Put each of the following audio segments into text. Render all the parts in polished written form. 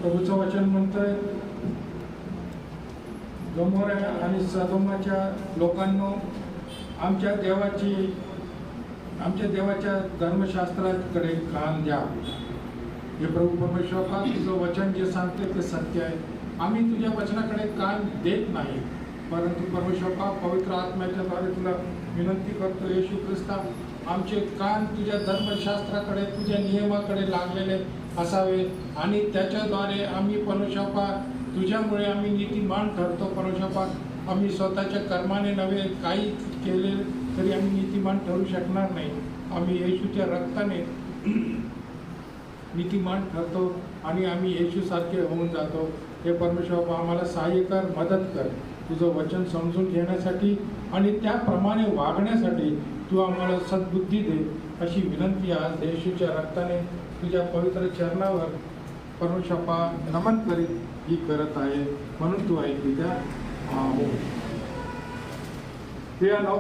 प्रभूचं वचन म्हणतंय, गमोरा आणि सदोमाच्या लोकांनो, आमच्या देवाच्या धर्मशास्त्राकडे कान द्या. हे प्रभू परमेश्वर, तुझं वचन जे सांगते ते सत्य आहे. आम्ही तुझ्या वचनाकडे कान देत नाही, परंतु परमेश्वर पवित्र आत्म्याच्या द्वारे तुला विनंती करतो, येशू ख्रिस्ता, आमचे कान तुझ्या धर्मशास्त्राकडे, तुझ्या नियमाकडे लागलेले असावे आणि त्याच्याद्वारे आम्ही परमेश्वर तुझ्यामुळे आम्ही नीतिमान ठरतो. परमेश्वर, आम्ही स्वतःच्या कर्माने नव्हे काही केले तरी आम्ही नीतिमान ठरू शकणार नाही. आम्ही येशूच्या रक्ताने नीतिमान ठरतो आणि आम्ही येशूसारखे होऊन जातो. हे परमेश्वर, आम्हाला सहाय्य कर, मदत कर, तुझं वचन समजून घेण्यासाठी आणि त्याप्रमाणे वागण्यासाठी तू आम्हाला सद्बुद्धी दे, अशी विनंती आज येशूच्या रक्ताने तुझ्या पवित्र चरणावर परमेश्वर नमन करीत ही करत आहे, म्हणून तू ऐकली द्या. प्रियानो,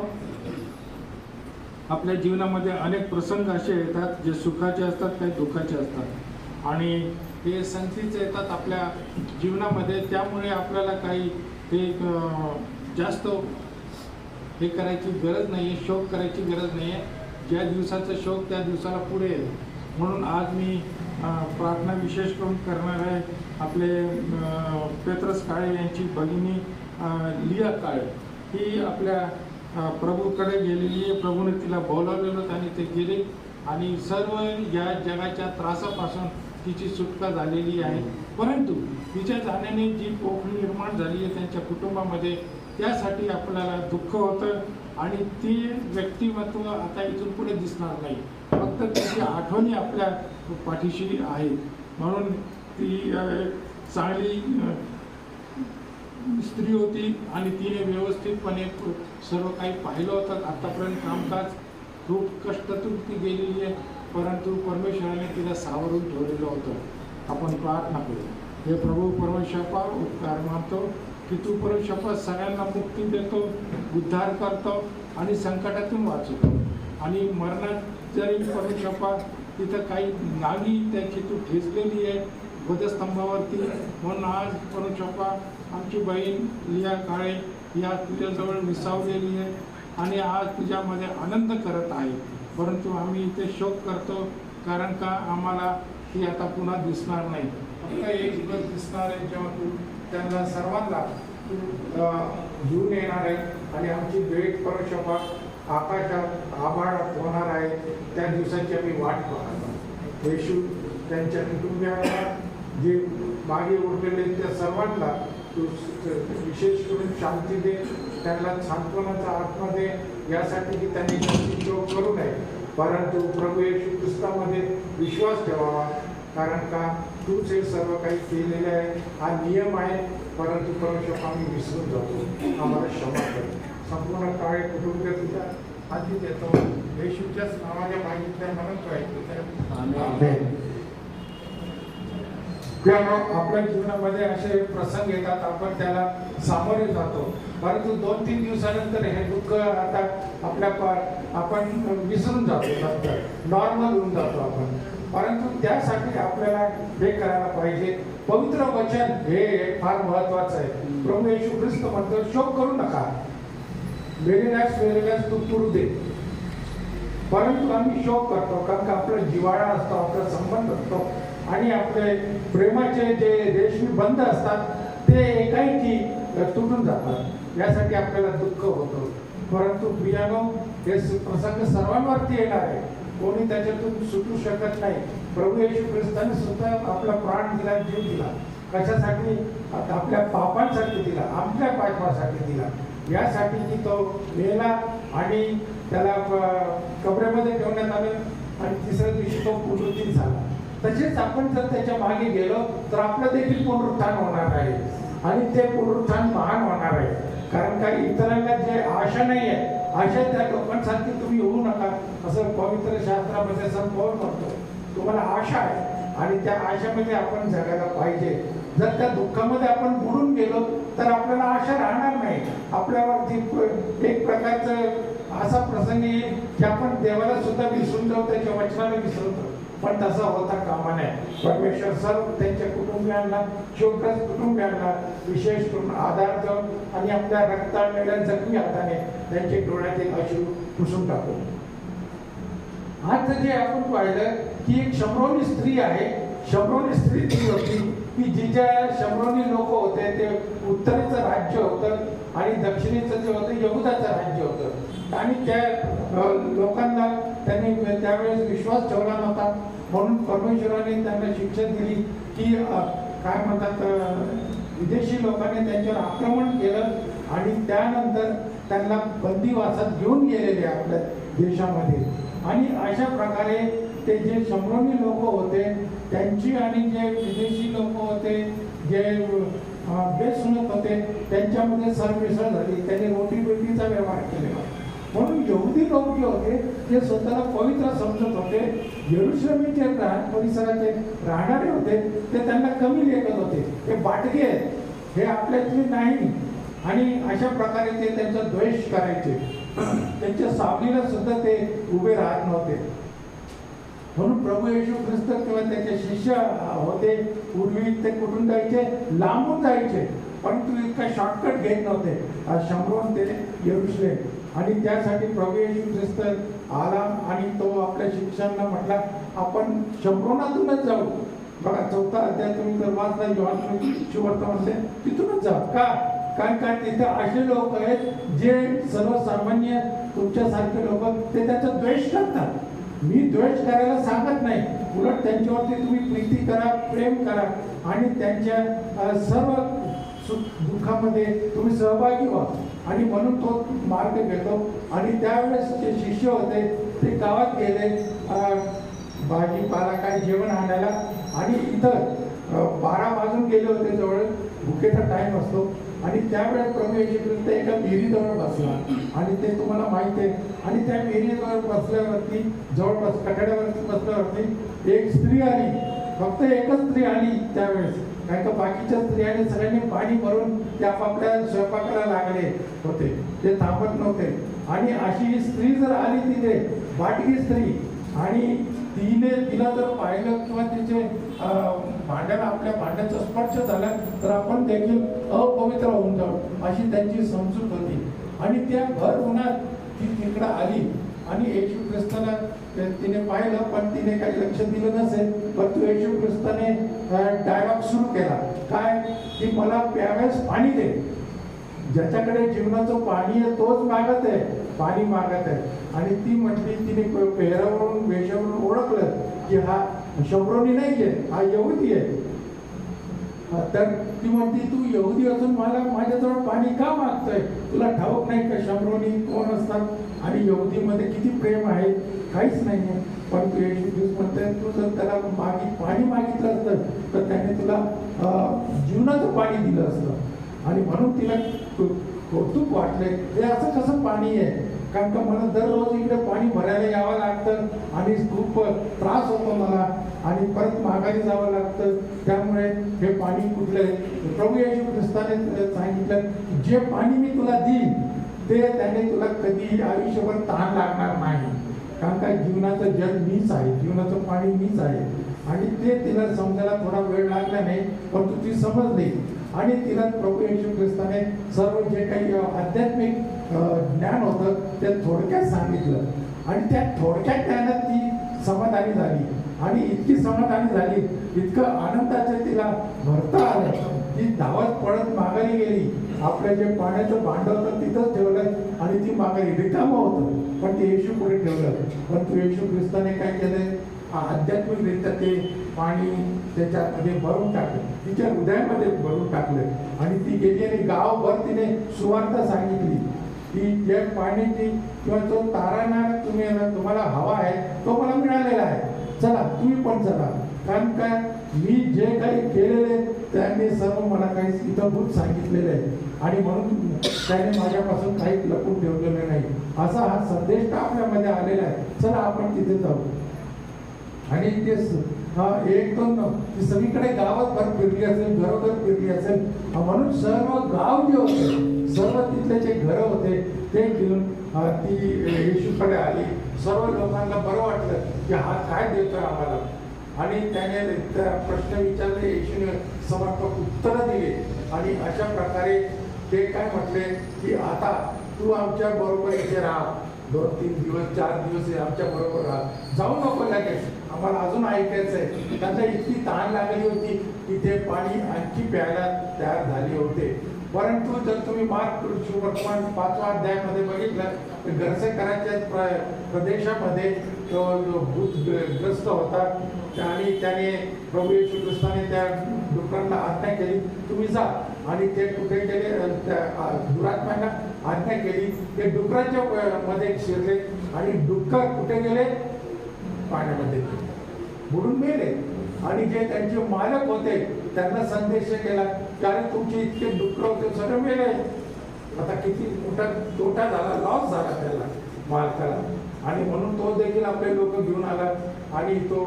आपल्या जीवनामध्ये अनेक प्रसंग असे येतात जे सुखाचे असतात, काही दुःखाचे असतात आणि ते संगतीच येतात आपल्या जीवनामध्ये. त्यामुळे आपल्याला काही हे जास्त हे करायची गरज नाही आहे, शोक करायची गरज नाही आहे. ज्या दिवसाचा शोक त्या दिवसाला पुढे येईल. म्हणून आज मी प्रार्थना विशेष करून करणार आहे. आपले पेत्रस काळे यांची भगिनी लिया काळे ही आपल्या प्रभूकडे गेलेली आहे. प्रभूने तिला बोलावलेलं आणि ते गेले आणि सर्व या जगाच्या त्रासापासून तिची सुटका झालेली आहे. परंतु तिच्या जाण्याने जी पोकळी निर्माण झाली आहे त्यांच्या कुटुंबामध्ये, त्यासाठी आपल्याला दुःख होतं आणि ती व्यक्तिमत्व आता इथून पुढे दिसणार नाही. फक्त त्याची आठवणी आपल्या पाठीशी आहे. म्हणून ती चांगली स्त्री होती आणि तिने व्यवस्थितपणे सर्व काही पाहिलं होतं. आतापर्यंत कामकाज खूप कष्टातून ती गेलेली आहे, परंतु परमेश्वराने तिला सावरून ठेवलेलं होतं. आपण प्रार्थना करू. हे प्रभू परमेश्वर, उपकार मानतो की तू परमेश्वर सगळ्यांना मुक्ती देतो, उद्धार करतो आणि संकटातून वाचवतो. आणि मरणात जरी परमेश्वर तिथं काही नागी त्याची तू ठेचलेली आहे वधस्तंभावरती. म्हणून आज परमेश्वर आमची बहीण लिया काळे या तुझ्याजवळ विसावलेली आहे आणि आज तुझ्यामध्ये आनंद करत आहे. परंतु आम्ही इथे शोक करतो, कारण का आम्हाला ती आता पुन्हा दिसणार नाही. फक्त एक दिवस दिसणार आहे जेव्हा तू त्यांना सर्वांना तू घेऊन येणार आहे आणि आमची भेट परमेश्वर आकाशात आभाळात होणार आहे. त्या दिवसाची आम्ही वाट पाहतो. येशू त्यांच्या कुटुंबियांना जे मागे उरलेले त्या सर्वांना तू विशेष करून शांती दे, त्यांना सांत्वनाचा आत्मा दे, यासाठी की त्यांनी जास्ती शोक करू नये, परंतु प्रभू येशू ख्रिस्तामध्ये विश्वास ठेवावा. कारण का तूच हे सर्व काही केलेले आहे. हा नियम आहे, परंतु परमेश्वर आम्ही विसरून जातो. आम्हाला क्षमा कर. संपूर्ण काळे कुटुंब तुझ्या हाती देतो. येशूच्याच नावाने मागितल्या म्हणून पाहिजे. आपल्या जीवनामध्ये असे प्रसंग येतात, आपण त्याला सामोरे जातो, परंतु 2-3 दिवसानंतर हे दुःख आता आपण विसरून जातो, नॉर्मल होऊन जातो आपण. परंतु त्यासाठी आपल्याला हे करायला पाहिजे. पवित्र वचन हे फार महत्वाचं आहे. प्रभू येशू ख्रिस्त म्हणतो, शोक करू नका, मेलेल्यास तू पुरू दे. परंतु आम्ही शोक करतो, कारण का आपला जिव्हाळा असतो, आपला संबंध असतो आणि आपले प्रेमाचे जे रेषी बंध असतात ते एकाएकी तुटून जातात. यासाठी आपल्याला दुःख होतं. परंतु प्रियानो, हे प्रसंग सर्वांवरती येणार आहे, कोणी त्याच्यातून सुटू शकत नाही. प्रभू येशू ख्रिस्ताने स्वतः आपला प्राण दिला, जीव दिला. कशासाठी? आपल्या पापांसाठी दिला, आपल्या पापासाठी दिला. यासाठी की तो मेला आणि त्याला कबरेमध्ये ठेवण्यात आलं आणि तिसऱ्या दिवशी तो पुनरुत्थान झाला. तसेच आपण जर त्याच्या मागे गेलो तर आपलं देखील पुनरुत्थान होणार आहे आणि ते पुनरुत्थान महान होणार आहे. कारण काही इतरांना जे आशा नाही आहे, आशा त्या लोकांसारखी तुम्ही होऊ नका, असं पवित्र शास्त्रामध्ये संत पौल म्हणतो. तुम्हाला आशा आहे आणि त्या आशामध्ये आपण जगायला पाहिजे. जर त्या दुःखामध्ये आपण बुडून गेलो तर आपल्याला आशा राहणार नाही. आपल्यावरती एक प्रकारचं असा प्रसंग येईल की आपण देवाला सुद्धा विसरून जाऊ, त्याच्या वचनाला विसरून जाऊ. पण तसा होता कामा नये. परमेश्वर सर्व त्यांच्या कुटुंबियांना, शोकग्रस्त कुटुंबियांना विशेष करून आधार देऊन आणि आपल्या रक्ताळलेल्या जखमी हाताने त्यांचे डोळ्यातील अश्रू पुसून टाकू. आज जे आपण पाहिलं की एक शमरोनी स्त्री आहे. शमरोनी स्त्री ती होती की जिच्या शमरोनी लोक होते ते उत्तरेचं राज्य होतं आणि दक्षिणेचं जे होतं यहुदाचं राज्य होतं आणि त्या लोकांना त्यांनी त्यावेळेस विश्वास ठेवला नव्हता. म्हणून परमेश्वराने त्यांना शिक्षा दिली की काय म्हणतात, विदेशी लोकांनी त्यांच्यावर आक्रमण केलं आणि त्यानंतर त्यांना बंदिवासात घेऊन गेलेले आपल्या देशामध्ये. आणि अशा प्रकारे ते जे शमरोनी लोक होते त्यांची आणि जे विदेशी लोक होते जे बेसुनत होते त्यांच्यामध्ये सरमिसळ झाली. त्यांनी रोटीबेटीचा व्यवहार केलेला. म्हणून यहुदी लोक जे होते ते स्वतःला पवित्र समजत होते. येरुशलेमचे परिसराचे राहणारे होते ते त्यांना कमी लेखत होते. हे बाटगे आहेत, हे आपल्यातले नाही. आणि अशा प्रकारे ते त्यांचा द्वेष करायचे. त्यांच्या सावलीला सुद्धा ते उभे राहत नव्हते. म्हणून प्रभू येशू ख्रिस्त किंवा त्याचे शिष्य होते पूर्वी ते कुठून जायचे, लांबून जायचे, पण तू इतका शॉर्टकट घेत नव्हते. शमरोन ते येरुशलेम. आणि त्यासाठी प्रभू येशू ख्रिस्त आला आणि तो आपल्या शिष्यांना म्हटला आपण शमरोनातूनच जाऊ. बघा 4था अध्याय तुम्ही जर वाचला योहान सुवर्तमानमध्ये तिथूनच जा. कारण का तिथे असे लोक आहेत जे सर्वसामान्य तुमच्यासारखे लोक ते त्याचा द्वेष करतात. मी द्वेष करायला सांगत नाही, उलट त्यांच्यावरती तुम्ही प्रीती करा, प्रेम करा आणि त्यांच्या सर्व दुःखामध्ये तुम्ही सहभागी व्हा. आणि म्हणून तो मार्ग घेतो. आणि त्यावेळेस जे शिष्य होते ते गावात गेले भाजीपाला काय जेवण आणायला. आणि इथं 12 वाजून गेले होते, जवळ भुकेचा टाईम असतो. आणि त्यावेळेस प्रभू येशू ख्रिस्त एका विहिरीजवळ बसला. आणि ते तुम्हाला माहिती आहे. आणि त्या विहिरीजवळ बसल्यावरती जवळपास कठड्यावरती बसल्यावरती एक स्त्री आली. फक्त एकच स्त्री आली त्यावेळेस, कारण का बाकीच्या स्त्रियांनी सगळ्यांनी पाणी भरून ते आपापल्या स्वयंपाकाला लागले होते, ते थांबत नव्हते. आणि अशी स्त्री जर आली तिथे, बाटकी स्त्री, आणि तिला जर पाहिलं किंवा तिचे भांड्याला आपल्या भांड्याचा स्पर्श झाला तर आपण देखील अपवित्र होऊन जाऊ, अशी त्यांची समजूत होती. आणि त्या भर उन्हात ती तिकडं आली आणि येशू ख्रिस्ताला तिने पाहिलं, पण तिने काही लक्ष दिलं नसेल. परंतु येशू ख्रिस्ताने डायलॉग सुरू केला, काय की मला प्याव्यास पाणी दे. ज्याच्याकडे जीवनाचं पाणी आहे तोच मागत आहे, पाणी मागत आहे. आणि ती म्हटली, तिने पेहरावरून वेशावरून ओळखलं की हा शमरोनी नाही आहे, हा यहुदी आहे. तर ती म्हणती, तू यहुदी असून मला माझ्याजवळ पाणी का मागतोय? तुला ठाऊक नाही का शमरोनी कोण असतात आणि यहुदीमध्ये किती प्रेम आहे? काहीच नाही आहे. पण तू येशू ख्रिस्त म्हणते, तू जर त्याला पाणी मागितलं असतं तर त्याने तुला जीवनाचं पाणी दिलं असतं. आणि म्हणून तिला कौतुक वाटले, हे असं कसं पाणी आहे? कारण का मला दररोज इकडे पाणी भरायला यावं लागतं आणि खूप त्रास होतो मला आणि परत माघारी जावं लागतं. त्यामुळे हे पाणी कुठलं आहे? प्रभू येशू ख्रिस्ताने सांगितलं, जे पाणी मी तुला देईन ते त्याने तुला कधी आयुष्यभर तहान लागणार नाही. कारण का जीवनाचं जल मीच आहे, जीवनाचं पाणी मीच आहे. आणि ते तिला समजायला थोडा वेळ लागला नाही, परंतु ती समजली. आणि तिला प्रभू येशू ख्रिस्ताने सर्व जे काही आध्यात्मिक ज्ञान होतं ते थोडक्यात सांगितलं. आणि त्या थोडक्यात ज्ञानात ती समाधानी झाली. आणि इतकी समाधानी झाली, इतकं आनंदाचं तिला भरता आलं, ती धावत पळत माघारी गेली. आपलं जे पाण्याचं भांड होतं तिथंच ठेवलं आणि ती माघारी रिकामं होतं, पण ते येशू पुढे ठेवलं. पण तू येशू ख्रिस्ताने काय केलंय? आध्यात्मिकरित्या ते पाणी त्याच्यामध्ये भरून टाकलं, तिच्या हृदयामध्ये भरून टाकलं. आणि ती गेली आणि गावभर तिने सुवार्थ सांगितली की जे पाण्याची किंवा जो तारणहार तुम्हाला हवा आहे तो मला मिळालेला आहे, चला तुम्ही पण चला. कारण काय, मी जे काही केलेले त्यांनी सर्व मला काही हितभूत सांगितलेले आहे. आणि म्हणून त्याने माझ्यापासून काही लपून ठेवलेलं नाही. असा हा संदेश आपल्यामध्ये आलेला आहे. चला आपण तिथे जाऊ. आणि ते एक दोन सगळीकडे गावात भर फिरली असेल, घरोघर फिरली असेल. म्हणून सर्व गाव जे होते, सर्व तिथले जे घरं होते ते घेऊन ती येशूकडे आली. सर्व लोकांना बरं वाटलं की हा काय देतोय आम्हाला. आणि त्याने त्या प्रश्न विचारले, येशूने समर्पक उत्तरं दिली. आणि अशा प्रकारे ते काय म्हटले की आता तू आमच्या बरोबर इथे राहा, 2-3 दिवस 4 दिवस आमच्या बरोबर राहा, जाऊ नको लगेच, आम्हाला अजून ऐकायचं आहे. त्यांना इतकी तहान लागली होती की ते पाणी आणखी प्यायला तयार झाले होते. परंतु जर तुम्ही मार्क वर्तमान 5व्या अध्यायामध्ये बघितलं तर घरसेकराच्या प्रदेशामध्ये तो भूतग्रस्त होता आणि त्याने प्रभू येशू ख्रिस्ताने त्या डुकरांना आज्ञा केली तुम्ही जा. आणि ते कुठे गेले, त्या दुरात्म्यांना आज्ञा केली, ते डुकरांच्या मध्ये शिरले आणि डुक्कर कुठे गेले, पाण्यामध्ये बुडून मेले. आणि जे त्यांचे मालक होते त्यांना संदेश केला की अरे तुमचे इतके डुकर होते सगळे मेले. आता किती मोठा तोटा झाला, लॉस झाला त्याला मालकाला. आणि म्हणून तो देखील आपले लोक घेऊन आला आणि तो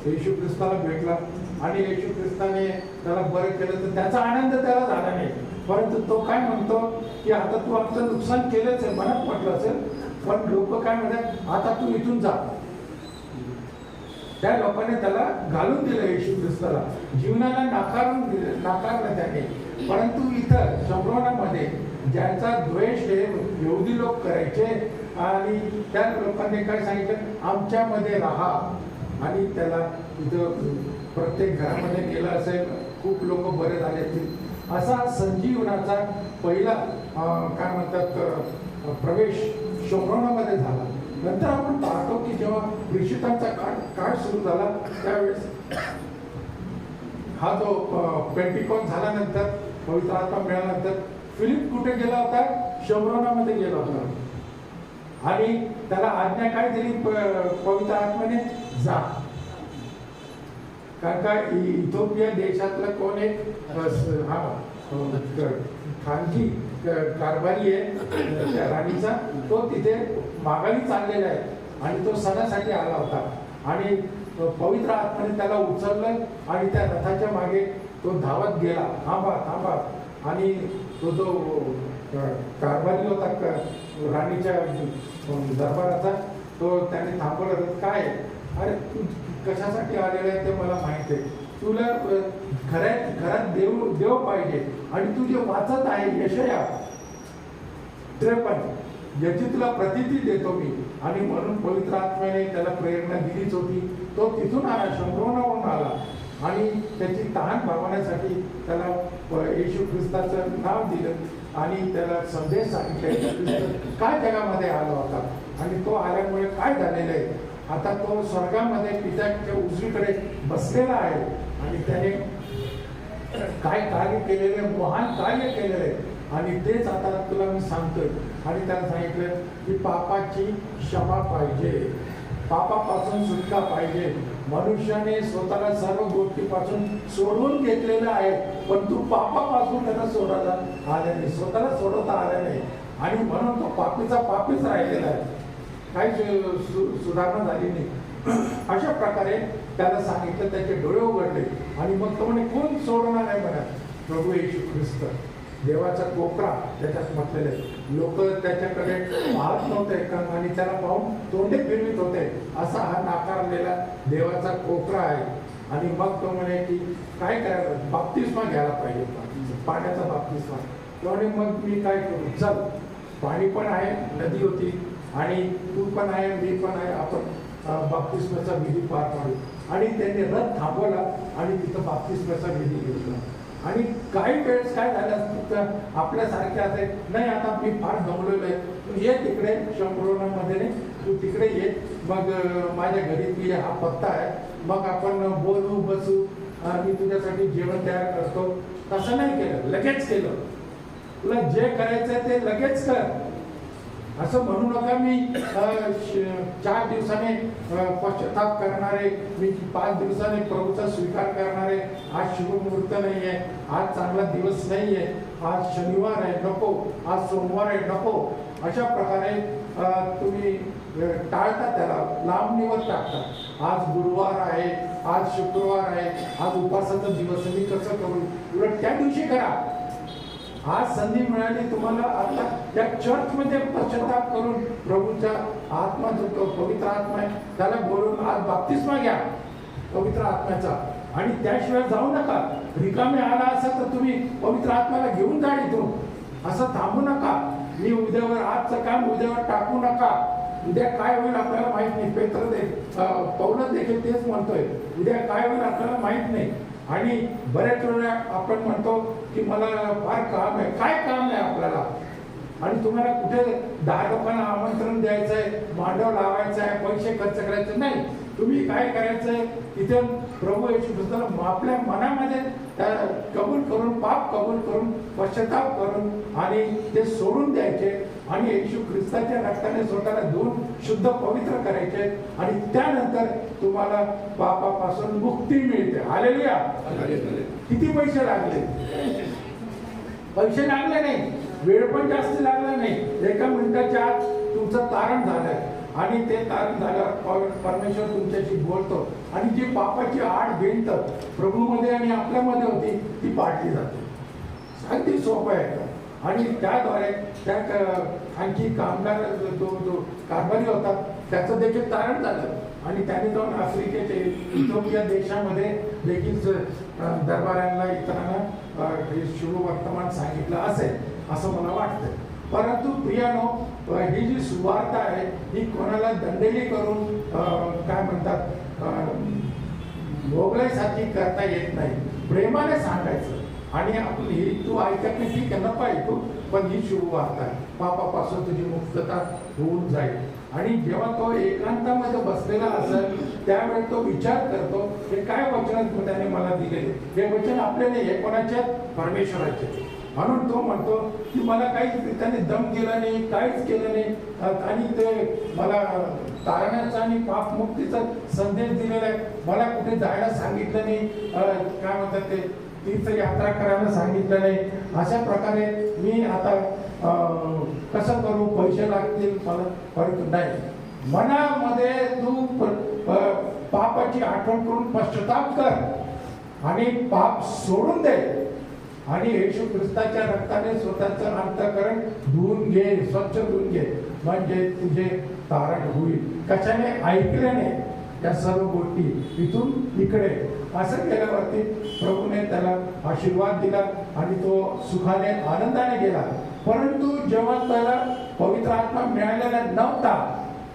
येशू ख्रिस्ताला भेटला आणि येशू ख्रिस्ताने त्याला बरं केलं. तर त्याचा आनंद त्याला झाला नाही, परंतु तो काय म्हणतो की आता तू आपलं नुकसान केलंच आहे, मनात म्हटलं असेल, पण लोक काय म्हणतात आता तू इथून जा. त्या लोकांनी त्याला घालून दिलं येशू ख्रिस्ताला, जीवनाला नाकारलं त्याने. परंतु इथं शम्रोनामध्ये ज्यांचा द्वेष हे यहुदी लोक करायचे आणि त्या लोकांनी काय सांगितलं आमच्यामध्ये राहा. आणि त्याला इथं प्रत्येक घरामध्ये गेलं असेल, खूप लोक बरे झाले असतील. असा संजीवनाचा पहिला काय म्हणतात प्रवेश शम्रोनामध्ये झाला. नंतर आपण पाहतो की जेव्हा प्रेषितांचा काळ सुरू झाला त्यावेळेस हा जो पेंटिकॉन झाल्यानंतर, पवित्र आत्मा मिळाल्यानंतर फिलिप कुठे गेला होता, शम्रोनामध्ये गेला होता. आणि त्याला आज्ञा काय दिली पवित्र आत्म्याने, जा. कारण का इथिओपिया देशातलं कोण एक खानगी कारभारी आहे त्या राणीचा, तो तिथे माघारी चाललेला आहे आणि तो सणासाठी आला होता. आणि पवित्र आत्म्याने त्याला उचललं आणि त्या रथाच्या मागे तो धावत गेला, थांबा थांबा. आणि तो जो कारभारी होता राणीच्या दरबाराचा, तो त्याने थांबवलं. काय अरे तू कशासाठी आलेला आहे ते मला माहिती आहे, तुला घरात देव पाहिजे आणि तू जे वाचत आहे यशया 53 याची तुला प्रतीती देतो मी. आणि म्हणून पवित्र आत्म्याने त्याला प्रेरणा दिलीच होती. तो तिथून आला, शम्रोनावरून आला आणि त्याची तहान भागवण्यासाठी त्याला येशू ख्रिस्ताचं नाव दिलं आणि त्याला संदेश सांगितला काय जगामध्ये आला होता आणि तो आल्यामुळे काय झालेलं आहे. आता तो स्वर्गामध्ये पित्याच्या उजवीकडे बसलेला आहे आणि त्याने काय कार्य केलेले, महान कार्य केलेले आणि तेच आता तुला मी सांगतोय. आणि त्याला सांगितलं की पापाची क्षमा पाहिजे, पापापासून सुटका पाहिजे. मनुष्याने स्वतःला सर्व गोष्टीपासून सोडून घेतलेलं आहे, पण तू पापापासून त्याला सोडायला आल्या नाही, स्वतःला सोडवता आल्या नाही. आणि म्हणून तो पापीचा पापीच राहिलेला आहे, काही सुधारणा झाली नाही. अशा प्रकारे त्याला सांगितलं, त्याचे डोळे उघडले आणि मग तो म्हणे कोण सोडणार आहे म्हणा, प्रभू येशू ख्रिस्त. देवाचा कोपरा त्याच्यात म्हटलेले, लोक त्याच्याकडे पाहत नव्हते आणि त्याला पाहून तोंडे फिरवित होते. असा हा नाकारलेला देवाचा कोपरा आहे. आणि मग तो म्हणे की काय करायला, बाप्तिस्मा घ्यायला पाहिजे, पाण्याचा बाप्तिस्मा. तो म्हणे मग मी काय करू, चल पाणी पण आहे, नदी होती आणि तू पण आहे, मी पण आहे, आपण बाप्तिस्माचा विधी पार पाडू. आणि त्यांनी रथ थांबवला आणि तिथं बाप्तिस्माचा विधी घेतला. आणि काही वेळेस काय झालं असतं, आपल्यासारखे असे नाही आता मी फार दमलेलो आहे, तू ये तिकडे शम्रोनामध्ये, तू तिकडे ये, मग माझ्या घरी मी हा पत्ता आहे, मग आपण बोलू बसू, मी तुझ्यासाठी जेवण तयार करतो. तसं नाही केलं, लगेच केलं. तुला जे करायचं ते लगेच कर. असं म्हणू नका मी 4 दिवसाने पश्चाताप करणारे, मी 5 दिवसाने प्रभूचा स्वीकार करणारे, आज शुभमुहूर्त नाही आहे, आज चांगला दिवस नाही आहे, आज शनिवार आहे नको, आज सोमवार आहे नको. अशा प्रकारे तुम्ही टाळता, त्याला लांबणीवर टाकता. आज गुरुवार आहे, आज शुक्रवार आहे, आज उपासाचा दिवस, मी कसं करू, उलट त्या दिवशी करा. आज संधी मिळाली तुम्हाला, आता त्या चर्चमध्ये पश्चाताप करून प्रभूच्या आत्मा जो तो पवित्र आत्मा आहे त्याला बोलून आज बाप्तिस्मा घ्या पवित्र आत्म्याचा, आणि त्याशिवाय जाऊ नका. रिकामे आला असा तर तुम्ही पवित्र आत्म्याला घेऊन जा इथून, असं थांबू नका. मी उद्यावर आजचं काम उद्यावर टाकू नका. उद्या काय होईल आपल्याला माहित नाही. पौलच देखील तेच म्हणतोय, उद्या काय होईल आपल्याला माहित नाही. आणि बऱ्याच वेळा आपण म्हणतो की मला फार काम आहे. काय काम आहे आपल्याला? आणि तुम्हाला कुठे 10 लोकांना आमंत्रण द्यायचंय, मांडव लावायचा आहे, पैसे खर्च करायचे नाही. तुम्ही काय करायचंय, तिथे प्रभू येशू ख्रिस्ताला आपल्या मनामध्ये कबूल करून, पाप कबूल करून, पश्चाताप करून आणि ते सोडून द्यायचे आणि येशू ख्रिस्ताच्या रक्ताने स्वतःला धुवून शुद्ध पवित्र करायचे, आणि त्यानंतर तुम्हाला पापापासून मुक्ती मिळते. हालेलुया. किती पैसे लागले? पैसे लागले नाही, वेळ पण जास्त लागला नाही. 1 मिनिटाच्या आत तुमचं तारण झालंय, आणि ते तारण झाल्यावर परमेश्वर तुमच्याशी बोलतो, आणि जी पापाची आड भिंत प्रभूमध्ये आणि आपल्यामध्ये होती ती पाडली जाते. अगदी सोपं आहे. आणि त्याद्वारे त्या आणखी कामगार जो कारभारी होता त्याचं देखील तारण झालं, आणि त्याने जाऊन आफ्रिकेचे इथिओपिया देशामध्ये देखील दरबारांना इतरांना हे शुभ वर्तमान सांगितलं असेल असं मला वाटतं. परंतु प्रियानो, ही जी सुवार्ता आहे ही कोणाला दंडेली करून काय म्हणतात भोगल्यासाठी करता येत नाही. प्रेमाने सांगायचं, आणि आपली तू ऐकत नाही ठीक आहे नको ऐकू, पण ही शुभ वार्ता आहे, पापापासून तुझी मुक्तता होऊन जाईल. आणि जेव्हा तो एकांतामध्ये बसलेला असेल त्यावेळी तो विचार करतो हे काय वचन त्याने मला दिले. हे वचन आपले नाही, हे कोणाचे? परमेश्वराचे. म्हणून तो म्हणतो की मला काहीच त्याने दम केला नाही, काहीच केलं नाही, आणि ते मला तारणाचा आणि पापमुक्तीचा संदेश दिलेला आहे. मला कुठे जायला सांगितलं नाही, काय म्हणतात ते तीर्थयात्रा करायला सांगितलं नाही. अशा प्रकारे मी आता कसं करू, पैसे लागतील मला, परंतु नाही, मनामध्ये तू पापाची आठवण करून पश्चाताप कर आणि पाप सोडून दे, आणि येशू ख्रिस्ताच्या रक्ताने स्वतःचं अंतःकरण धुवून घे, स्वच्छ धुवून घे, म्हणजे तुझे तारण होईल. कशाने? ऐकल्याने या सर्व गोष्टी इथून इकडे. असं केल्यावरती प्रभूने त्याला आशीर्वाद दिला आणि तो सुखाने आनंदाने गेला. परंतु जेव्हा त्याला पवित्र आत्मा मिळालेला नव्हता,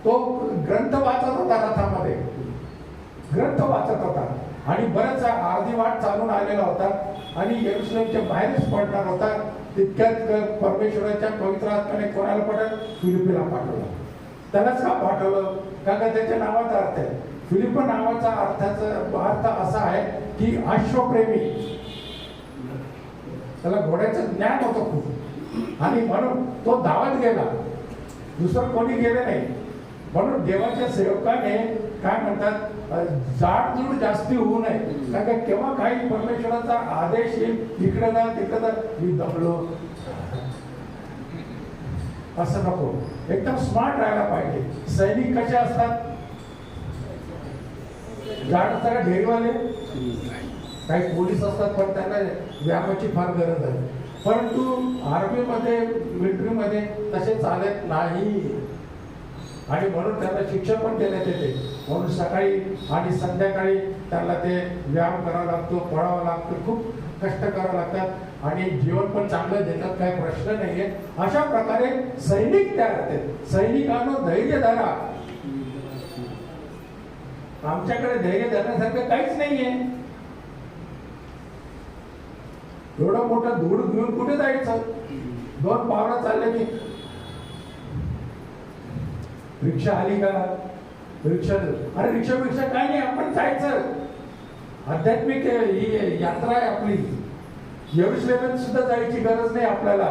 तो ग्रंथ वाचत होता, रथामध्ये ग्रंथ वाचत होता, आणि बराच अर्धी वाट चालून आलेला होता, आणि यरूशलेमच्या बाहेरच पडणार होता. तितक्यात परमेश्वराच्या पवित्र आत्म्याने कोणाला पाठवलं? फिलिपीला पाठवलं. त्यालाच का पाठवलं? कारण त्याच्या नावाचा अर्थ आहे फिलिप नावाचा अर्थ असा आहे की अश्वप्रेमी. त्याला घोड्याचं ज्ञान होतं खूप, आणि म्हणून तो धावत गेला, दुसरं कोणी गेलं नाही. म्हणून देवाच्या सेवकाने काय म्हणतात जाडजूड जास्ती होऊ नये, कारण केव्हा काही परमेश्वराचा आदेश येईल इकडे जा तिकडे जा, मी दमलो असं नको. एकदम स्मार्ट राहायला पाहिजे. सैनिक कसे असतात? जाड असतात, ढेरीवाले. काही पोलीस असतात पण त्यांना व्यायामाची फार गरज आहे, परंतु आर्मीमध्ये मिलिटरीमध्ये तसे चालत नाही, आणि म्हणून त्यांना शिक्षण पण देण्यात येते. म्हणून सकाळी आणि संध्याकाळी त्यांना ते व्यायाम करावा लागतो, पळावा लागतो, खूप कष्ट करावं लागतात, आणि जीवन पण चांगलं देतात, काही प्रश्न नाहीये. अशा प्रकारे सैनिक तयार होते. सैनिकांनो धैर्य धरा. आमच्याकडे धैर्य धरण्यासारखं काहीच नाहीये. एवढं मोठं धूळ घेऊन कुठे जायचं? 2 पावलं चालले की रिक्षा आली का? रिक्षा, अरे रिक्षा काय नाही, आपण जायचं. आध्यात्मिक ही यात्रा आहे आपली. यरूशलेमात सुद्धा जायची गरज नाही आपल्याला.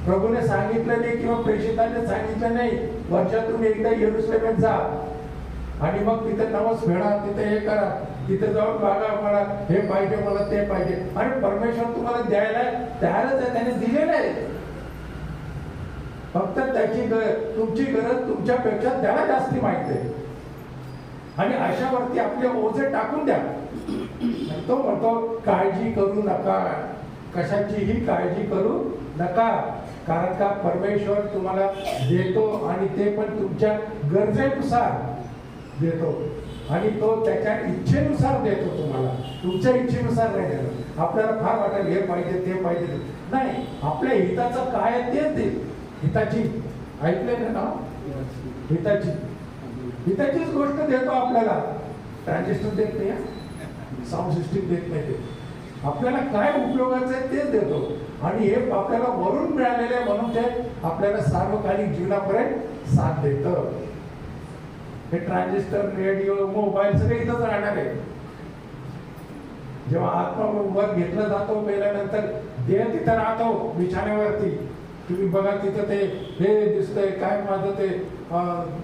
प्रभूने सांगितलं नाही किंवा प्रेषिताने सांगितलं नाही, वर्षातून एकदा यरूशलेमात जा आणि मग तिथे नवस फेडा, तिथे हे करा, तिथे जाऊन बघा, मला हे पाहिजे, मला ते पाहिजे. अरे परमेश्वर तुम्हाला द्यायला त्यालाच आहे, त्याने दिलेलं आहे. फक्त त्याची तुमची गरज तुमच्यापेक्षा त्याला जास्ती माहिती आहे, आणि अशावरती आपले ओझे टाकून द्या. तो म्हणतो काळजी करू नका, कशाचीही काळजी करू नका, कारण का परमेश्वर तुम्हाला देतो आणि ते पण तुमच्या गरजेनुसार देतो आणि तो त्याच्या इच्छेनुसार देतो तुम्हाला, तुमच्या इच्छेनुसार नाही देतो. आपल्याला फार वाटेल हे पाहिजे ते पाहिजे, नाही, आपल्या हिताचं काय तेच देईल. हिताची ऐकले ना, हिताची हिताचीच गोष्ट देतो आपल्याला. ट्रान्झिस्टर देत नाही, साऊंड सिस्टीम देत नाही, ते आपल्याला काय उपयोगाचं आहे तेच देतो आणि हे आपल्याला वरून मिळालेले म्हणून ते आपल्याला सार्वकालिक जीवनापर्यंत साथ देतं. हे ट्रान्झिस्टर, रेडिओ, मोबाईल सगळे इथंच राहणार आहे. जेव्हा आत्मा वर घेतला जातो मेल्यानंतर देह तिथं राहतो बिछाण्यावरती. तुम्ही बघा तिथं ते हे दिसतंय काय, माझं ते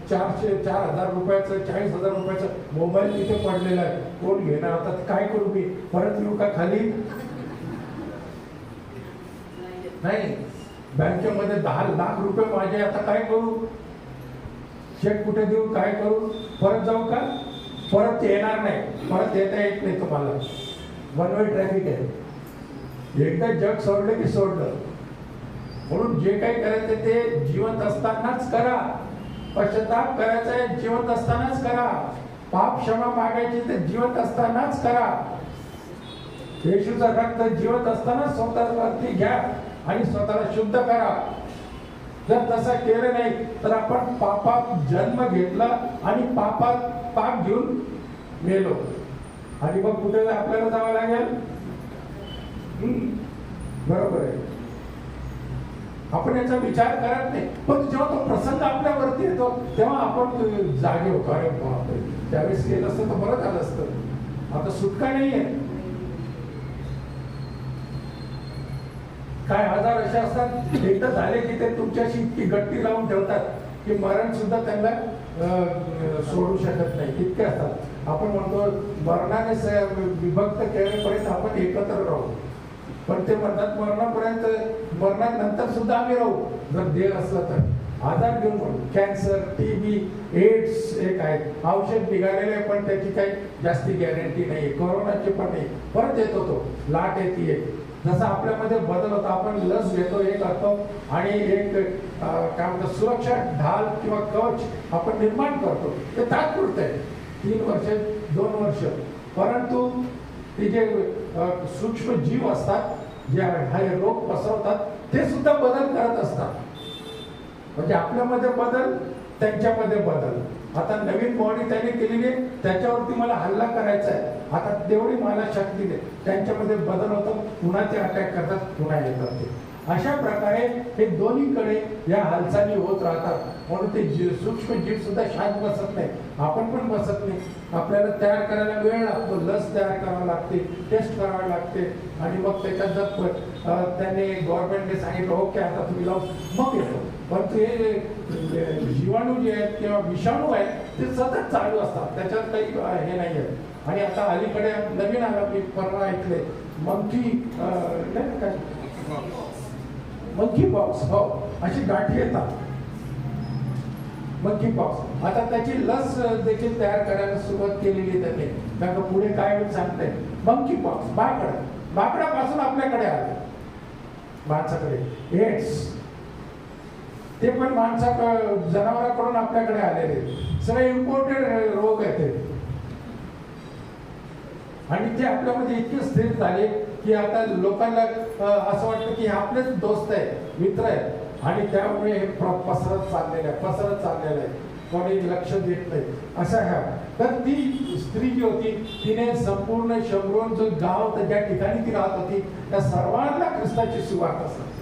4,000 रुपयाचं 40,000 रुपयाचं मोबाईल तिथे पडलेला आहे. कोण घेणार? आता काय करू मी? परत येऊ का खाली? नाही, बँकेमध्ये 10 लाख रुपये माझे, आता काय करू? चेक कुठे देऊ? काय करू? परत जाऊ का? परत येणार नाही, परत येता येत नाही तुम्हाला. वन वे ट्रॅफिक आहे. एकदा जग सोडलं की सोडलं. म्हणून जे काही करायचं ते जिवंत असतानाच करा. पश्चाताप करायचा आहे जिवंत असतानाच करा. पाप क्षमा मागायची ते जिवंत असतानाच करा. येशूचं रक्त जिवंत असतानाच स्वतःवरती घ्या आणि स्वतःला शुद्ध करा. जर तसं केलं नाही तर आपण पापात जन्म घेतला आणि पापात पाप घेऊन मेलो आणि मग कुठे आपल्याला जावं लागेल. बरोबर आहे. आपण याचा विचार करत नाही, पण जेव्हा तो प्रसंग आपल्यावरती येतो तेव्हा आपण जागे होतो. अरे बापरे, त्यावेळेस केलं असतं तर बरं झालं असतं. आता सुटका नाहीये. काय आजार असे असतात एकदा झाले की ते तुमच्याशी इतकी गट्टी लावून ठेवतात की मरण सुद्धा त्यांना सोडू शकत नाही. इतके असतात. आपण म्हणतो मरणाने विभक्त केल्यापर्यंत आपण एकत्र राहू, पण ते म्हणतात मरणानंतर सुद्धा आम्ही राहू जर देह असला तर. आजार घेऊन कॅन्सर, टीबी, एड्स एक आहे, औषध निघालेले आहे पण त्याची काही जास्ती गॅरंटी नाही. कोरोनाची पण नाही, परत येतो तो लाट येते. जसं आपल्यामध्ये बदल होता, आपण लस घेतो हे करतो आणि एक काय म्हणतात सुरक्षा ढाल किंवा कवच आपण निर्माण करतो. ते तात्पुरतं आहे, 3 वर्ष 2 वर्ष. परंतु ते जे सूक्ष्म जीव असतात जे हा रोग पसरवतात ते सुद्धा बदल करत असतात. म्हणजे आपल्यामध्ये बदल, त्यांच्यामध्ये बदल. आता नवीन बॉडी त्यांनी केलेली आहे, त्याच्यावरती मला हल्ला करायचा आहे, आता तेवढी मला शक्ती दे. त्यांच्यामध्ये बदल होतो, पुन्हा ते अटॅक करतात, पुन्हा येतात ते. अशा प्रकारे हे दोन्हीकडे या हालचाली होत राहतात. म्हणून ते सूक्ष्म जीव सुद्धा शांत बसत नाही, आपण पण बसत नाही. आपल्याला तयार करायला वेळ लागतो, लस तयार करावी लागते, टेस्ट करावी लागते आणि मग त्याच्यात जर त्यांनी गव्हर्नमेंटने सांगितलं ओके आता तुम्ही लावू, मग येतो. पण ते जीवाणू जे आहेत किंवा विषाणू आहेत ते सतत चालू असतात, त्याच्यात काही हे नाही आहे. आणि आता अलीकडे नवीन आला, मी परवा ऐकले मंकी पॉक्स, हो, अशी गाठी येतात मंकी पॉक्स. आता त्याची लस देखील तयार करायला सुरुवात केलेली त्यांनी, कारण पुढे काय होईल सांगते. मंकी पॉक्स बाकडापासून आपल्याकडे आले, माणसाकडे. एड्स ते पण जनावरांकडून आपल्याकडे आलेले, सगळे इम्पोर्टेड रोग आहेत ते. आणि ते आपल्यामध्ये इतके स्थिर झाले की आता लोकांना असं वाटतं की आपलेच दोस्त आहे, मित्र आहे, आणि त्यामुळे हे पसरत चाललेलं आहे. कोणी लक्ष देत नाही असा ह्या. तर ती स्त्री जी होती तिने संपूर्ण शंभरून जो गाव ज्या ठिकाणी ती राहत होती त्या सर्वांना ख्रिस्ताची सुवार्ता सांगितली.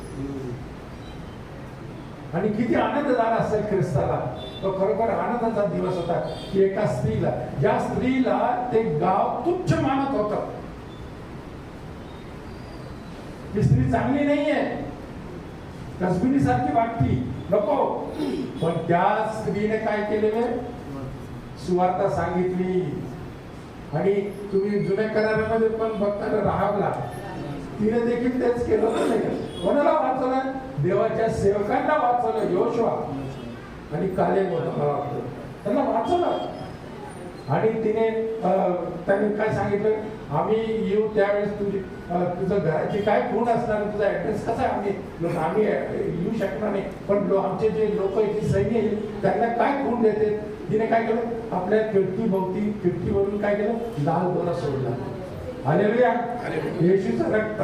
आणि किती आनंद झाला असेल ख्रिस्ताला. तो खरोखर आनंदाचा दिवस होता की एका स्त्रीला, ज्या स्त्रीला ते गाव तुच्छ मानत होतं, ती स्त्री चांगली नाहीये, कसबिनी सारखी वाटती, नको, पण त्या स्त्रीने काय केलेले, सुवार्ता सांगितली. आणि तुम्ही जुन्या करारामध्ये पण बघताना राहावला, तिने देखील तेच केलं. कोणाला वाचवलं? देवाच्या सेवकांना वाचवलं. योशुआ आणि कालेब होता, त्यांना वाचवलं. आणि तिने त्यांनी काय सांगितलं, आम्ही येऊ त्यावेळेस तुझं घराची काय खूण असणार, तुझा ऍड्रेस कसा आहे, आम्ही येऊ शकणार नाही, पण आमचे जे लोक इथे सैन्य येईल त्यांना काय खूण देते. तिने काय केलं, आपल्या खिडकीभोवती खिडकीवरून काय केलं, लाल दोरा सोडला. हालेलुया, येशूचं रक्त.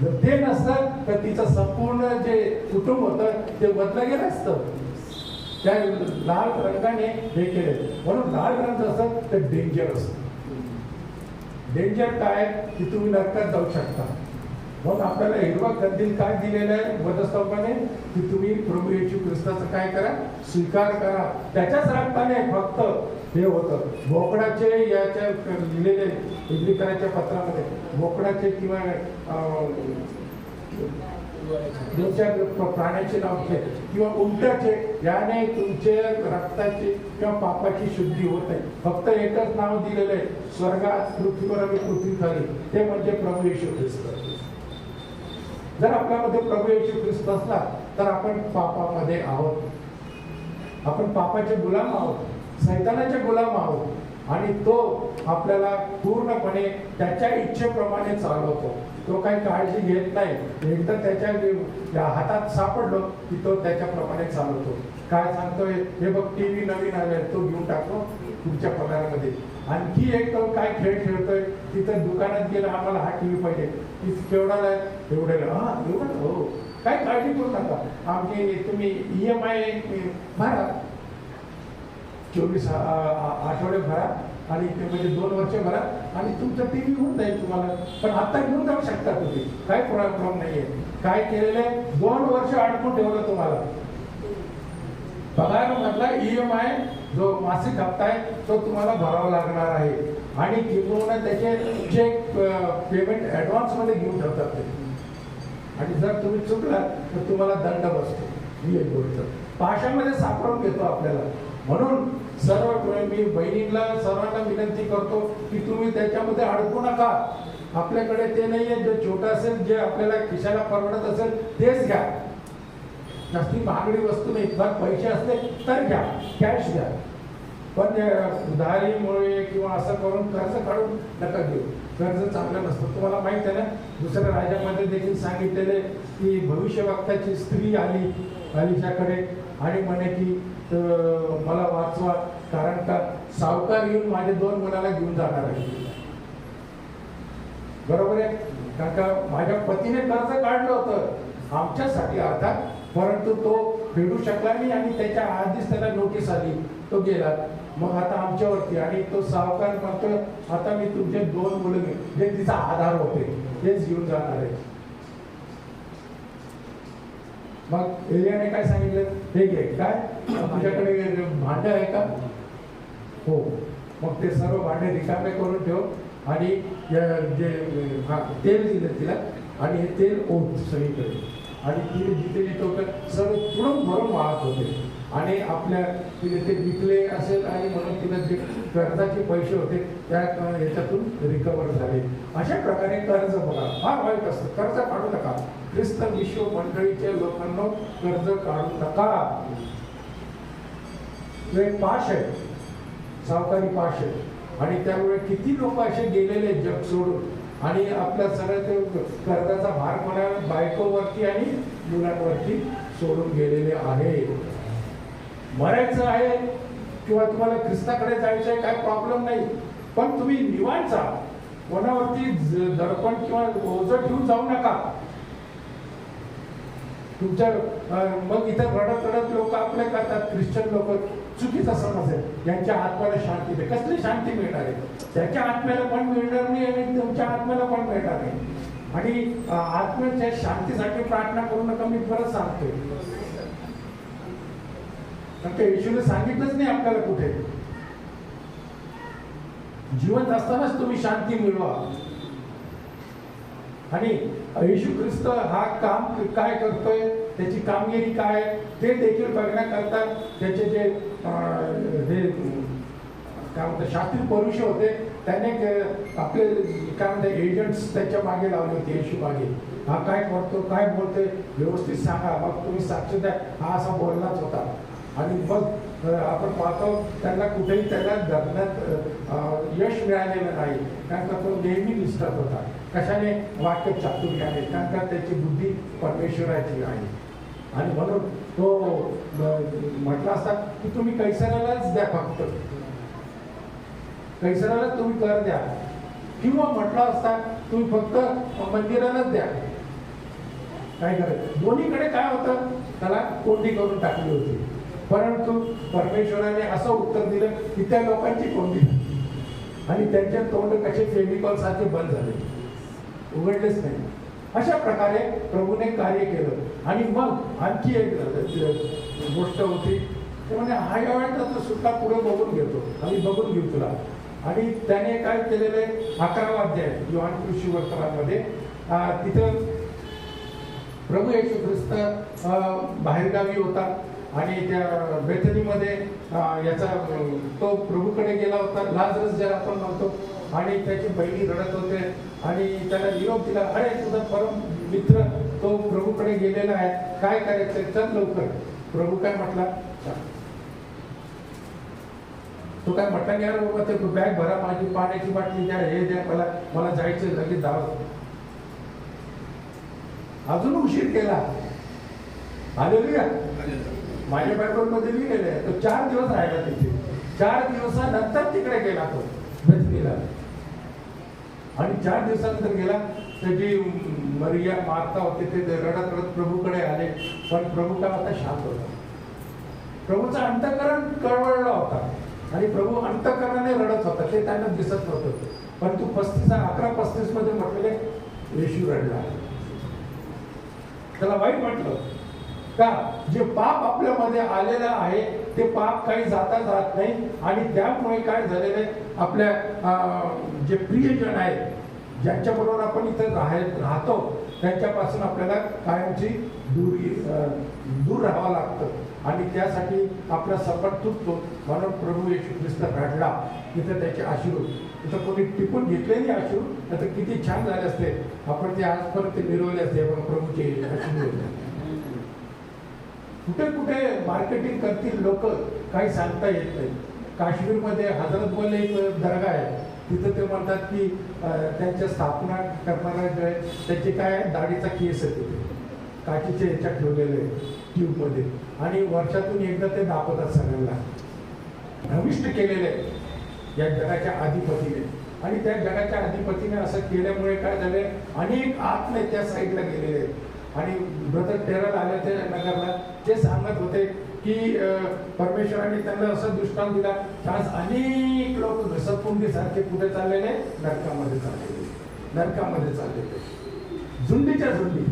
जर ते नसतं तर तिचं संपूर्ण जे कुटुंब होतं ते बदलं गेलं असतं. त्या लाल रंगाने हे केले, म्हणून लाल रंग असं तर डेंजर असतं. डेंजर काय की तुम्ही नरकात जाऊ शकता. मग आपल्याला हिरवा कंदील काय दिलेला आहे वधस्तंभाने, की तुम्ही प्रभू येशू ख्रिस्ताचा काय करा, स्वीकार करा. त्याच्याच रक्ताने फक्त हे होतं. बोकडाचे याच्या लिहिलेले इब्रिकाच्या पत्रामध्ये बोकडाचे किंवा प्राण्याचे नाव घे किंवा उंटाचे, याने तुमचे रक्ताची किंवा पापाची शुद्धी होत आहे. फक्त एकच नाव दिलेलं आहे स्वर्गात, पृथ्वीवर आणि पृथ्वीखाली, ते म्हणजे प्रभू येशू ख्रिस्त. जर आपल्यामध्ये प्रभू येशू ख्रिस्त असला तर आपण पापामध्ये आहोत, आपण पापाचे गुलाम आहोत, सैतानाचे गुलाम आहोत. आणि तो आपल्याला पूर्णपणे त्याच्या इच्छेप्रमाणे चालवतो. तो काही काळजी घेत नाही. एकदा त्याच्या हातात सापडलो की तो त्याच्याप्रमाणे चालवतो. काय सांगतोय, हे बघ टीव्ही नवीन आले, तो घेऊन टाकतो तुमच्या पगारामध्ये. आणखी एक तो काय खेळ खेळतोय, तिथं दुकानात गेला, आम्हाला हा टीव्ही पाहिजे, केवढाला आहे, एवढ्याला, हा एवढं, हो काय काळजी करू नका, आमची तुम्ही EMI भरा, 24 आठवडे भरा आणि ते म्हणजे 2 वर्ष भरा आणि तुमचं टीव्ही होऊन जाईल तुम्हाला. पण आता घेऊन जाऊ शकता तुम्ही, काय प्रॉब्लेम नाहीये. काय केलेलं आहे, 2 वर्ष अडकून ठेवलं तुम्हाला. पगार मधला EMI जो मासिक हप्ता आहे तो तुम्हाला भरावा लागणार आहे. आणि किंवा त्याचे चेक पेमेंट ऍडव्हान्स मध्ये घेऊन ठेवतात ते. आणि जर तुम्ही चुकला तर तुम्हाला दंड बसतो. ही एक गोष्ट पाशामध्ये सापडून घेतो आपल्याला. म्हणून सर्व मी बहिणींना सर्वांना विनंती करतो की तुम्ही त्याच्यामध्ये अडकू नका. आपल्याकडे ते नाहीये, जे छोटं असेल, जे आपल्याला खिशाला परवडत असेल तेच घ्या. जास्ती महागडी वस्तू नाही, जर पैसे असले तर घ्या, कॅश घ्या. पण उधारीमुळे किंवा असं करून कर्ज काढून नका घेऊ. कर्ज चांगलं नसतं. तुम्हाला माहित आहे ना, दुसऱ्या राज्यामध्ये देखील सांगितलेले की भविष्यवक्त्याची स्त्री आली अलिशाकडे आणि म्हणे की मला वाचवा, कारण का सावकार येऊन माझे 2 मुलाला घेऊन जाणार आहे. बरोबर आहे, कारण का माझ्या पतीने कर्ज काढलं होतं आमच्यासाठी अर्थात, परंतु तो फेडू शकला नाही आणि त्याच्या आधीच त्याला नोटीस आली, तो गेला. मग आता आमच्यावरती, आणि तो सावकार म्हणतोय आता मी तुमचे 2 मुलं जे तिचा आधार होते तेच घेऊन जाणार आहे. मग एलियाने काय सांगितलं, हे घे, काय तुझ्याकडे भांडं आहे का, हो, मग ते सर्व भांडे रिकामे करून ठेव आणि जे तेल दिलं तिला आणि हे तेल ओत सगळीकडे. आणि तिने जिथे जिथे सर्व तुडून भरून वाहत होते. आणि आपल्या तिने ते विकले असेल आणि म्हणून तिला जे कर्जाचे पैसे होते त्या ह्याच्यातून रिकवर झाले. अशा प्रकारे कर्ज बघा फार वाईट असतं. कर्ज काढू नका. ख्रिस्त विश्व मंडळीच्या लोकांना कर्ज काढू नका. तो एक पाश आहे, सावकारी पाश आहे. आणि त्यामुळे किती लोक असे गेलेले जग सोडून, आणि आपल्या सगळ्या ते कर्जाचा भार कोणा बायकोवरती आणि मुलांवरती सोडून गेलेले आहे. मरायचं आहे किंवा तुम्हाला ख्रिस्ताकडे जायचं आहे, काय प्रॉब्लेम नाही, पण तुम्ही निवांत जा. कोणावरती दडपण किंवा ओझं ठेवून जाऊ नका. तुमच्या मग इथे रडत रडत लोक आपले करतात, ख्रिश्चन लोक, चुकीचा समज आहे. यांच्या आत्म्याला शांती दे. कसली शांती मिळणार आहे? त्याच्या आत्म्याला पण मिळणार नाही आणि तुमच्या आत्म्याला पण मिळणार नाही. आणि आत्म्याच्या शांतीसाठी प्रार्थना करू नका. मी परत सांगतोय, कारण येशूने सांगितलंच नाही आपल्याला कुठे. जिवंत असतानाच तुम्ही शांती मिळवा. आणि येशू ख्रिस्त हा काम काय करतोय, त्याची कामगिरी काय ते देखील बघण्याकरता त्याचे जे हे काय म्हणतात शास्त्री पुरुष होते, त्याने आपले काय म्हणतात एजंट्स त्याच्या मागे लावले होते. येशू मागे, हा काय करतो, काय बोलतोय, व्यवस्थित सांगा, मग तुम्ही साक्ष द्या, हा असा बोललाच होता. आणि मग आपण पाहतो त्यांना कुठेही त्याला धरण्यात यश मिळालेलं नाही, कारण का तो नेहमी निष्ठत होता. कशाने? वाक्य चातुर्याने, कारण का त्याची बुद्धी परमेश्वराची आहे. आणि म्हणून तो म्हटला असता की तुम्ही कैसरालाच द्या, फक्त कैसरालाच तुम्ही कर द्या, किंवा म्हटला असता तुम्ही फक्त मंदिरालाच द्या. काय करायचं? दोन्हीकडे काय होतं, त्याला कोंडी करून टाकली होती. परंतु परमेश्वराने असं उत्तर दिलं की त्या लोकांची कोंडी आणि त्यांचे तोंड कसे फेविकॉल सारखे बंद झाले, उघडलेच नाही. अशा प्रकारे प्रभूने कार्य केलं. आणि मग आणखी एक गोष्ट होती, ते म्हणजे हा या वेळेला सुद्धा पुढे बघून घेतो, आम्ही बघून घेऊ तुला. आणि त्याने काय केलेलं आहे, 11वा अध्याय योहान कृषी वर्तमानमध्ये तिथं प्रभू येशू ख्रिस्त बाहेरगावी होता आणि त्या बेथनीमध्ये याचा तो प्रभूकडे गेला होता. लाजरस ज्याला आपण म्हणतो, आणि त्याची बहिणी रडत होते आणि त्याला निरोप दिला, अरे तुझा परम मित्र तो प्रभूकडे गेलेला आहे, काय करायचं, चल लवकर. प्रभू काय म्हटला, तो काय म्हटला नाही, बाबा ते बॅग भरा, माझी पाण्याची बाटली द्या, हे द्या, मला जायचं, लगेच धाव. अजून उशीर केला. हालेलुया. माझ्या बायबल मध्ये लिहिलेलं आहे, तो 4 दिवस राहिला तिथे. 4 दिवसानंतर तिकडे गेला तो बेथनीला. आणि 4 दिवसानंतर गेला. त्याची मरिया मार्था होते, ते रडत रडत प्रभूकडे आले. पण प्रभू काय होता, शांत होता. प्रभूचं अंतःकरण कळवळला होता आणि प्रभू अंतःकरणाने रडत होता, ते त्यांना दिसत नव्हतं. परंतु 11:35 मध्ये म्हटलेले, येशू रडला. त्याला वाईट म्हटलं का, जे पाप आपल्यामध्ये आलेलं आहे ते पाप काही जाता जात नाही. आणि त्यामुळे काय झालेलं आहे, आपल्या जे प्रियजन आहेत, ज्यांच्याबरोबर आपण इथे राहतो, त्यांच्यापासून आपल्याला कायमची दूर राहावं लागतं. आणि त्यासाठी आपला संबंध तुटतो. म्हणून प्रभू येशू ख्रिस्त रडला. तिथं त्याचे अश्रू, तिथं कोणी टिपून घेतले नाही अश्रू, तर किती छान झाले असते, आपण ते आजपर्यंत मिरवले असते. पण प्रभूचे अश्रू होते. कुठे कुठे मार्केटिंग करतील लोक, काही सांगता येत नाही. काश्मीरमध्ये हजरत बल एक दर्गा आहे, तिथं ते म्हणतात की त्यांच्या स्थापना करणारा जे आहे त्याचे काय दाढीचा केस आहे, तिथे काचीच्या ह्याच्यात ठेवलेले ट्यूबमध्ये, आणि वर्षातून एकदा ते दाखवतात सगळ्यांना. भविष्य केलेले या जगाच्या अधिपतीने. आणि त्या जगाच्या अधिपतीने असं केल्यामुळे काय झाले, अनेक आत्मे त्या साईडला गेलेले. आणि ब्रदर टेरल आले ते नगरला, ते सांगत होते की परमेश्वराने त्यांना असं दृष्टांत दिला की आज अनेक लोक घसरपुंडी सारखे कुठे चाललेले, नरकामध्ये चाललेले, नरकामध्ये चाललेले, झुंडीच्या झुंडी.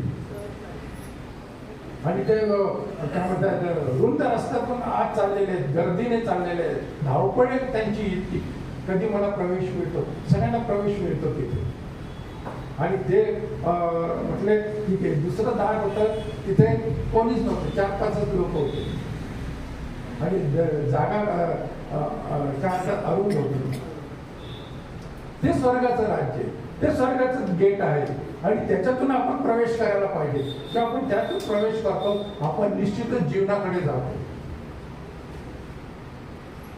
आणि ते काय म्हणतात, रुंद रस्त्यातून आत चाललेले आहेत, गर्दीने चाललेले आहेत, धावपळे त्यांची इतकी. कधी मला प्रवेश मिळतो, सगळ्यांना प्रवेश मिळतो तिथे. आणि ते म्हटले ठीक आहे. दुसरं दार होतं, तिथे कोणीच नव्हतं, 4-5 लोक होते. आणि जागा अरुंद होती. ते स्वर्गाचं राज्य, ते स्वर्गाचं गेट आहे. आणि त्याच्यातून आपण प्रवेश करायला पाहिजे. जेव्हा आपण त्यातून प्रवेश करतो, आपण निश्चितच जीवनाकडे जातो.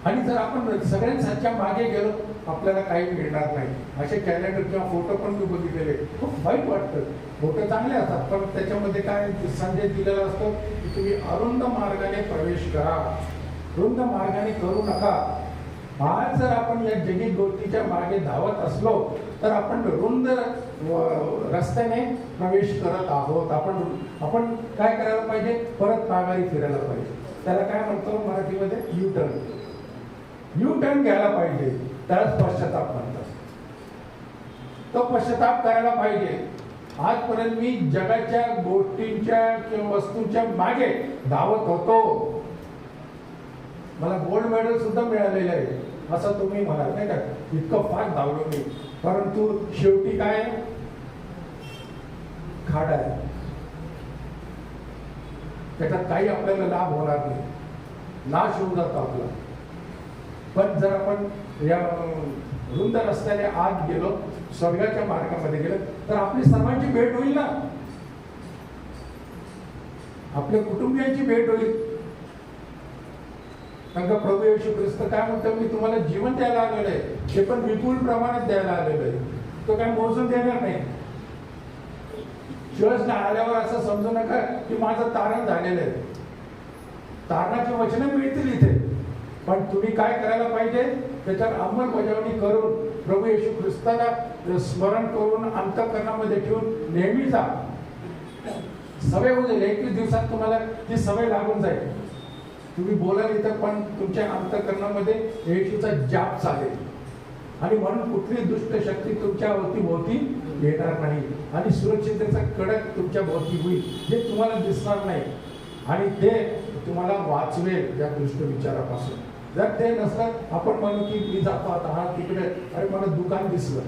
आणि जर आपण सगळ्यांच्या मागे गेलो, आपल्याला काही मिळणार नाही. असे कॅलेंडर किंवा फोटो पण मी बघितलेले, खूप वाईट वाटतं. फोटो चांगले असतात, पण त्याच्यामध्ये काय संदेश दिलेला असतो की तुम्ही अरुंद मार्गाने प्रवेश करा, रुंद मार्गाने करू नका. आज जर आपण या जगी गोष्टीच्या मागे धावत असलो, तर आपण रुंद रस्त्याने प्रवेश करत आहोत. आपण काय करायला पाहिजे, परत माघारी फिरायला पाहिजे. त्याला काय म्हणतो मराठीमध्ये, यू टर्न घ्यायला पाहिजे. त्यालाच पश्चाताप म्हणतात. तो पश्चाताप करायला पाहिजे. आजपर्यंत मी जगाच्या गोष्टींच्या किंवा वस्तूंच्या मागे धावत होतो, मला गोल्ड मेडल सुद्धा मिळालेलं आहे असं तुम्ही म्हणाल नाही का, इतकं फार धावलो मी. परंतु शेवटी काय, खाड आहे, त्याच्यात काही आपल्याला लाभ होणार नाही, नाश होऊन जातो आपला. पण जर आपण या रुंद रस्त्याने आत गेलो, स्वर्गाच्या मार्गामध्ये गेलो, तर आपली सर्वांची भेट होईल ना, आपल्या कुटुंबियांची भेट होईल. कारण का प्रभू येशू ख्रिस्त काय म्हणतो, मी तुम्हाला जीवन द्यायला आलेलं आहे, ते पण विपुल प्रमाणात द्यायला आलेलं आहे. तो काय मोजून देणार नाही. चर्चला आल्यावर असं समजू नका की माझं तारण झालेलं आहे. तारणाची वचनं मिळतील इथे, पण तुम्ही काय करायला पाहिजे, त्याच्यावर अंमलबजावणी करून प्रभू येशू ख्रिस्ताला स्मरण करून अंतःकरणामध्ये ठेवून नेहमी जा. सवय होऊ जाईल. 21 दिवसात तुम्हाला ती सवय लागून जाईल. तुम्ही बोलाल इथं, पण तुमच्या अंतःकरणामध्ये येशूचा जाप चालेल. आणि म्हणून कुठली दुष्ट शक्ती तुमच्या भोवती येणार नाही. आणि सुरक्षिततेचा कडक तुमच्या भोवती होईल, जे तुम्हाला दिसणार नाही. आणि ते तुम्हाला वाचवेल या दुष्ट विचारापासून. जर ते नसलं, आपण म्हणू की मी जातो आता, हा तिकडे, अरे मला दुकान दिसलं,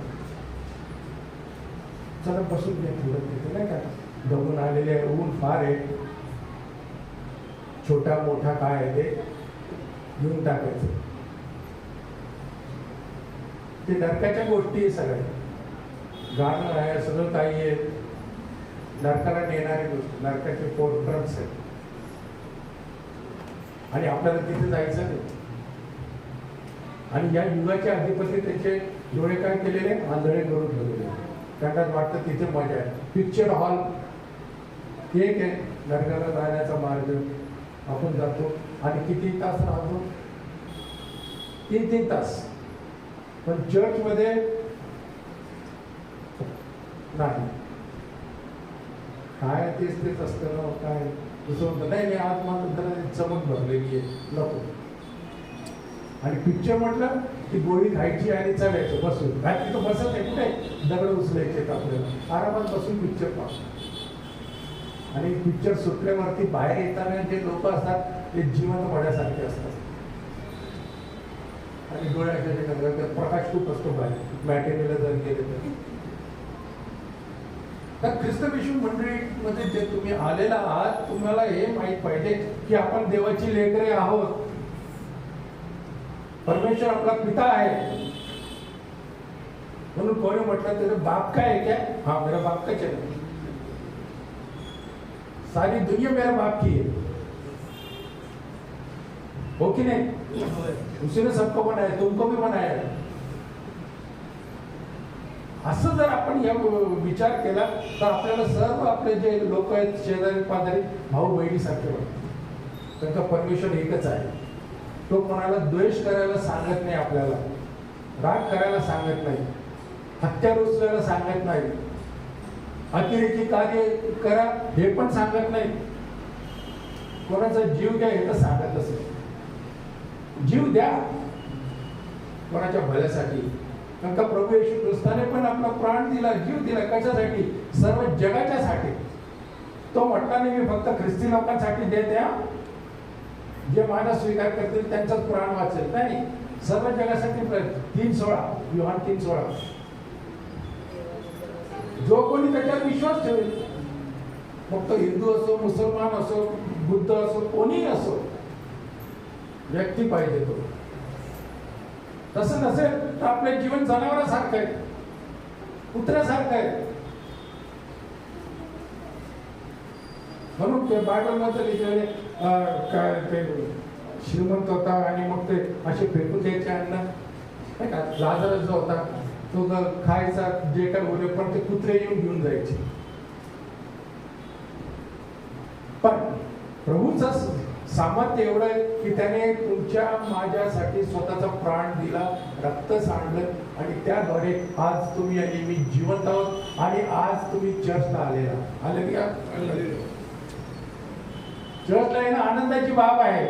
चला बसून घ्या थोडं तिथे, नाही का, दमून आलेले, ऊन फार आहे, छोटा मोठा काय आहे ते घेऊन टाकायचं. ते नरकाच्या गोष्टी आहे सगळ्या. गाणं आहे, सगळं काही आहे, नरकाला नेणारी गोष्ट, नरकाचे पोर्ट्रट्स आहेत. आणि आपल्याला तिथे जायचं नाही. आणि या युगाचे अधिपती त्याचे डोळे काय केलेले, आंधळे करून ठेवलेले. त्यांना वाटतं तिथे मजा आहे. पिक्चर हॉल एक आहे नरकाला जाण्याचा मार्ग. आपण जातो आणि किती तास राहतो, 3 तास. पण चर्च मध्ये नाही. काय तेच असतं ना, काय दुसरं म्हणतं नाही, आज मला चमक भरलेली आहे, नको. आणि पिक्चर म्हटलं की गोळी खायची आणि चढायचं बसून. तिथं बसत आहे, कुठे दगड उचलायचे आपल्याला, आरामात बसून पिक्चर पाहतो. आणि पिक्चर सुटल्यावरती बाहेर येताना जे लोक असतात ते जिवंत मड्यासारखे असतात. आणि डोळ्याच्या प्रकाश खूप असतो बाहेर, मॅटेरियलला जर गेले तर. ख्रिस्त विश्व मंडळीमध्ये जे तुम्ही आलेला आहात, तुम्हाला हे माहित पाहिजे की आपण देवाची लेकरे आहोत. परमेश्वर आपला पिता आहे. म्हणून कोणी म्हटलं त्याचा बाप काय है क्या? हाँ, मेरा बाप का चला, सारी दुनिया मेरा बाप की है, हो कि नहीं? उसी ने सबको बनाया, तुमको भी बनाया. असं जर आपण या विचार केला तर आपल्याला सर्व आपले जे लोक आहेत, शेजारी पाजारी, भाऊ बहिणीसारखे वाटतात. त्यांचा परमेश्वर एकच आहे. तो कोणाला द्वेष करायला सांगत नाही, आपल्याला राग करायला सांगत नाही, हत्या रुचवायला सांगत नाही, अतिरेकी कार्य करा हे पण सांगत नाही, कोणाचा जीव द्या हे तर सांगत असेल. जीव द्या कोणाच्या भल्यासाठी. कारण का प्रभू येशू ख्रिस्ताने पण आपला प्राण दिला, जीव दिला. कशासाठी? सर्व जगाच्यासाठी. तो म्हटला नाही मी फक्त ख्रिस्ती लोकांसाठी देत आहे, जे माझा स्वीकार करतील त्यांचाच प्राण वाचेल. नाही, सर्व जगासाठी. 3:16 योहान 3:16. जो कोणी त्याच्यावर विश्वास ठेवेल, फक्त हिंदू असो, मुसलमान असो, बुद्ध असो, कोणीही असो, व्यक्ती पाहिजे तो. तसं नसेल तर आपलं जीवन जनावरासारखं आहे, कुत्र्यासारखं आहे. म्हणून ते बायबलमध्ये लिहिलेले काय ते श्रीमंत होता आणि मग ते असे फेकून द्यायचे अन्न, नाही का. लाजरस जो होता तो खायचा जे काय बोलले, पण ते कुत्रे येऊन घेऊन जायचे. पण प्रभूचं सामर्थ्य एवढं आहे की त्याने तुमच्या माझ्यासाठी स्वतःचा प्राण दिला, रक्त सांडलं, आणि त्याद्वारे आज तुम्ही आणि मी जिवंत आहोत. आणि आज तुम्ही चर्चला आलेला. चर्चला येणं आनंदाची बाब आहे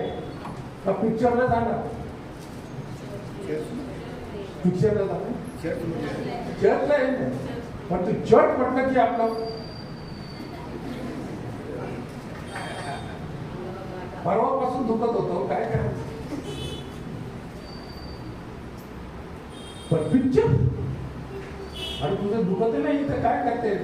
का पिक्चरला जाणं? पिक्चरला जाणं, चर्चला येणं. पण तू चर्च म्हटलं की आपलं परवापासून दुखत होतो, काय करायचं. पण पिक्चर आणि तुझं दुखत नाही तर काय करते.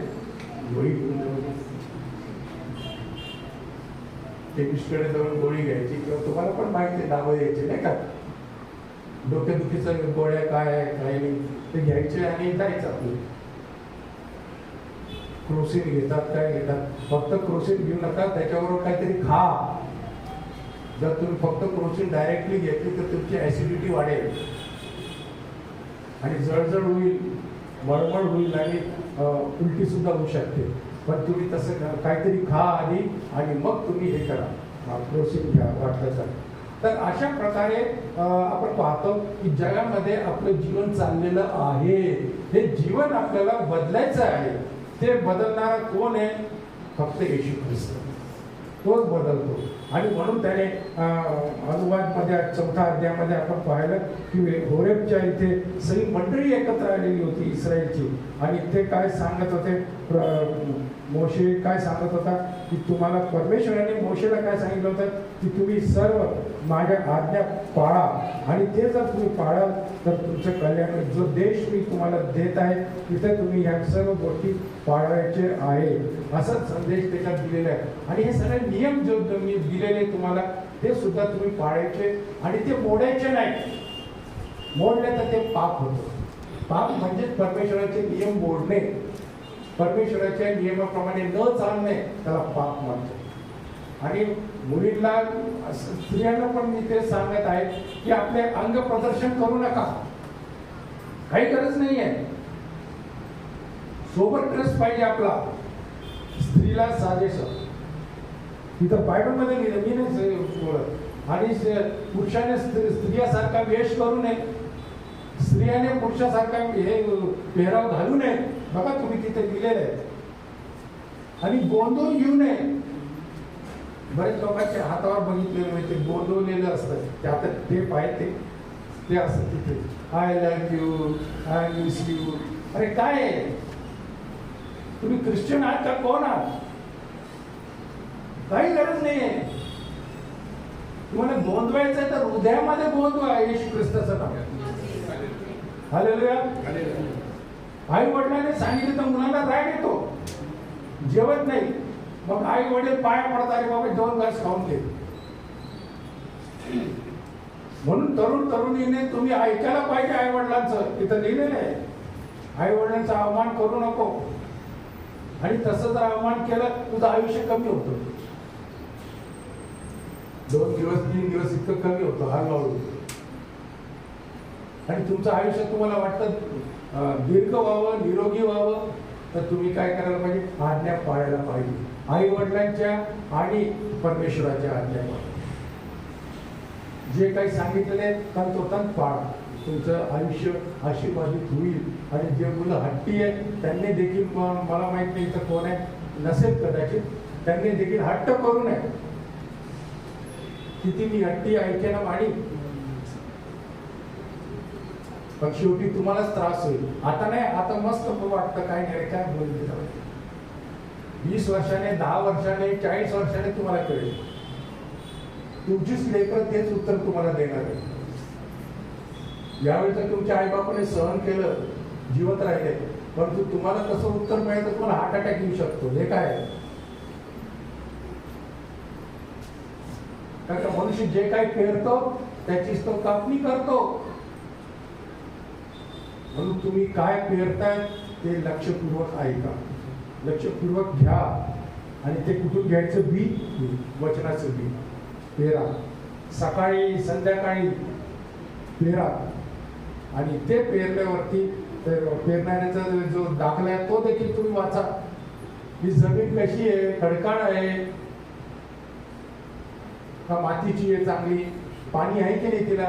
टेपिस्टकडे जाऊन गोळी घ्यायची, किंवा तुम्हाला पण माहिती दावा द्यायची, नाही का. डोकेदुखीचं गोळ्या काय आहे काय नाही ते घ्यायचे आणि जायचं आपलं. क्रोसिन घेतात, काय घेतात, फक्त क्रोसिन घेऊ नका, त्याच्याबरोबर काहीतरी खा. जर तुम्ही फक्त क्रोसिन डायरेक्टली घेतली तर तुमची ऍसिडिटी वाढेल आणि जळजळ होईल, मळमळ होईल आणि उलटी सुद्धा होऊ शकते. पण तुम्ही तसं काहीतरी खा आधी आणि मग तुम्ही हे करा, क्रोसिन घ्या वाटतं. तर अशा प्रकारे आपण पाहतो की जगामध्ये आपलं जीवन चाललेलं आहे. हे जीवन आपल्याला बदलायचं आहे. ते बदलणारा कोण आहे? फक्त येशू ख्रिस्त. तोच बदलतो. आणि म्हणून त्याने अनुवादमध्ये 4थ्या अध्यायामध्ये आपण पाहिलं की होरेबच्या इथे सगळी मंडळी एकत्र आलेली होती इस्रायलची. आणि ते काय सांगत होते, मोशे काय सांगत होता की तुम्हाला परमेश्वराने मोशेला काय सांगितलं होतं की तुम्ही सर्व माझ्या आज्ञा पाळा आणि ते जर तुम्ही पाळाल तर तुमचं कल्याण होईल. जो देश मी तुम्हाला देत आहे तिथे तुम्ही ह्या सर्व गोष्टी पाळायचे आहे, असाच संदेश त्याच्यात दिलेला आहे. आणि हे सगळे नियम जो मी दिलेले तुम्हाला ते सुद्धा तुम्ही पाळायचे आणि ते मोडायचे नाही. मोडले तर ते पाप होतं. पाप म्हणजे परमेश्वराचे नियम मोडणे, परमेश्वराच्या नियमाप्रमाणे न चालणे, त्याला पाप म्हणतो. आणि मुलींना स्त्रियांना पण मी ते सांगत आहे की आपले अंग प्रदर्शन करू नका, काही गरज नाही आहे. सोबत ड्रेस पाहिजे आपला, स्त्रीला साजेस. तिथं बायबलमध्ये लिहिलं, मी नाही बोलत. आणि पुरुषाने स्त्रियासारखा वेश करू नये, स्त्रियाने पुरुषासारखा हे पेहराव घालू नये. बघा तुम्ही तिथे दिलेलं आहे. आणि गोंधळून घेऊ नये. बरेच लोकांच्या हातावर बघितलेलं नाही, ते गोंधळलेलं असतं. ते आता ते पाहिजे ते असतं तिथे, I love you, I miss you. अरे काय आहे? तुम्ही ख्रिश्चन आहात का कोण आहात? काही गरज नाही आहे. तुम्हाला गोंधवायचं आहे तर हृदयामध्ये गोंधवा येशू ख्रिस्ताचं नाव. हालेलुया. आई वडिलांनी सांगितलं तर मुलांना राग येतो, जेवत नाही. मग आई वडील पाया पडतात, अरे बाबा 2 घास खाऊन घे. म्हणून तरुण तरुणीने तुम्ही ऐकायला पाहिजे आई वडिलांचं. तिथं लिहिलेलं आहे आई वडिलांचा अवमान करू नको. आणि तसं जर अवमान केलं तुझं आयुष्य कमी होतं. 2 दिवस 3 दिवस इतकं कमी होतं हळूहळू. आणि तुमचं आयुष्य तुम्हाला वाटतं दीर्घ व्हावं, निरोगी व्हावं, तर तुम्ही काय करायला पाहिजे? आज्ञा पाळायला पाहिजे. आई वडिलांच्या आणि परमेश्वराच्या आज्ञा पाळा. जे काही सांगितलेले तंतोतंत पाळा. तुमचं आयुष्य आशीर्वादित होईल. आणि जे मुलं हट्टी आहेत त्यांनी देखील, मला माहित नाही तर कोण आहे, नसेल कदाचित, त्यांनी देखील हट्ट करू नये. किती मी हट्टी ऐकेना आणि पण शेवटी तुम्हालाच त्रास होईल. आता नाही, आता मस्त वाटतं, काय नाही काय बोलते. 20 वर्षाने, 10 वर्षाने, 40 वर्षाने तुम्हाला कळेल. तुमचीच लेकरं तेच उत्तर तुम्हाला देणार आहे. यावेळी तर तुमच्या आईबापाने सहन केलं, जिवंत राहिले, परंतु तुम्हाला कसं उत्तर मिळेल तर तुम्हाला हार्ट अटॅक येऊ शकतो. हे काय आहे? कारण का मनुष्य जे काही पेरतो त्याचीच तो कापणी करतो. म्हणून तुम्ही काय पेरताय ते लक्षपूर्वक ऐका, लक्षपूर्वक घ्या. आणि ते कुठून घ्यायचं? बी, वचनाचं बी पेरा. सकाळी संध्याकाळी पेरा. आणि ते पेरल्यावरती पेरणाऱ्याचा जो दाखला आहे तो देखील तुम्ही वाचा. ही जमीन कशी आहे? खडकाळ आहे का मातीची आहे चांगली? पाणी आहे की नाही तिला?